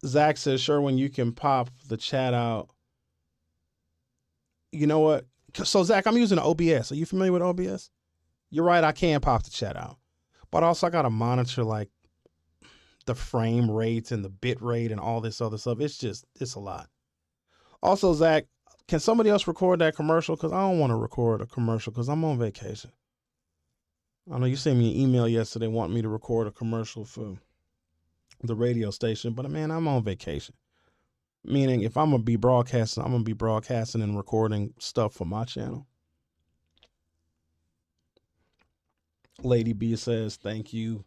Zach says, sure, when you can pop the chat out. You know what? So Zach, I'm using OBS. Are you familiar with OBS? You're right, I can pop the chat out. But also I gotta monitor like the frame rates and the bit rate and all this other stuff. It's a lot. Also, Zach, can somebody else record that commercial? Because I don't want to record a commercial because I'm on vacation. I know you sent me an email yesterday wanting me to record a commercial for the radio station, but man, I'm on vacation. Meaning if I'm going to be broadcasting, I'm going to be broadcasting and recording stuff for my channel. Lady B says, thank you,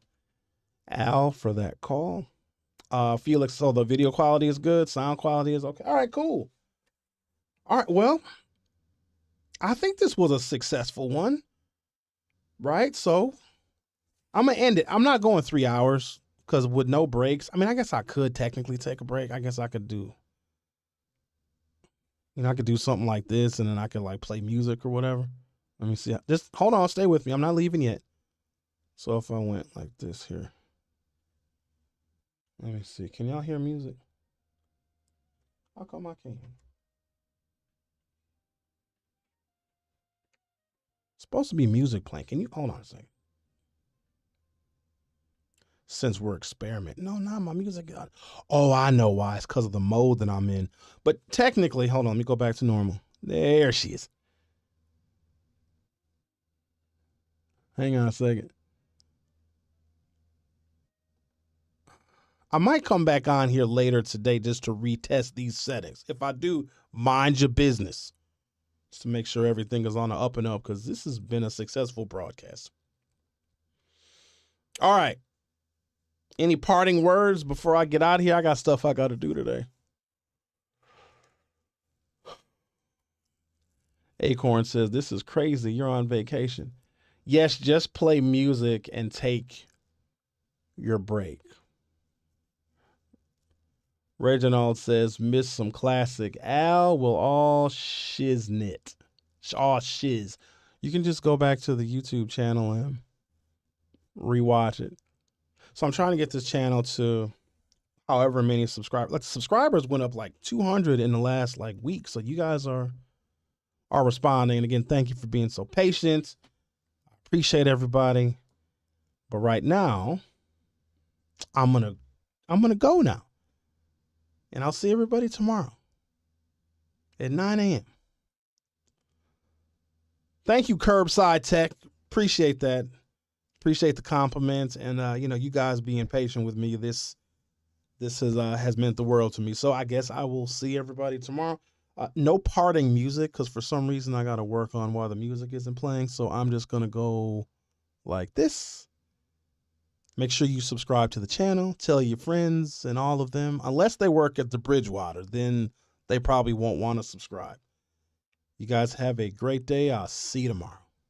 Al, for that call. Felix, so the video quality is good. Sound quality is okay. All right, cool. All right, well, I think this was a successful one, right? So I'm going to end it. I'm not going 3 hours because with no breaks, I mean, I guess I could technically take a break. I guess I could do, I could do something like this and then I could like play music or whatever. Let me see. Just hold on, stay with me. I'm not leaving yet. So if I went like this here, let me see. Can y'all hear music? How come I can't? It's supposed to be music playing. Can you hold on a second? Since we're experimenting. No, not my music. Oh, I know why. It's because of the mode that I'm in. But technically, hold on. Let me go back to normal. There she is. Hang on a second. I might come back on here later today just to retest these settings. If I do, mind your business. Just to make sure everything is on the up and up, because this has been a successful broadcast. All right. Any parting words before I get out of here? I got stuff I got to do today. Acorn says, this is crazy. You're on vacation. Yes, just play music and take your break. Reginald says, miss some classic. Al will all shiznit. All shiz. You can just go back to the YouTube channel and rewatch it. So I'm trying to get this channel to however many subscribers. Like subscribers went up like 200 in the last like week. So you guys are responding. And again, thank you for being so patient. I appreciate everybody. But right now, I'm gonna go now. And I'll see everybody tomorrow at 9 a.m. Thank you, Curbside Tech. Appreciate that. Appreciate the compliments and you guys being patient with me. This has meant the world to me. So I guess I will see everybody tomorrow. No parting music because for some reason I got to work on while the music isn't playing. So I'm just gonna go like this. Make sure you subscribe to the channel. Tell your friends and all of them. Unless they work at the Bridgewater, then they probably won't want to subscribe. You guys have a great day. I'll see you tomorrow.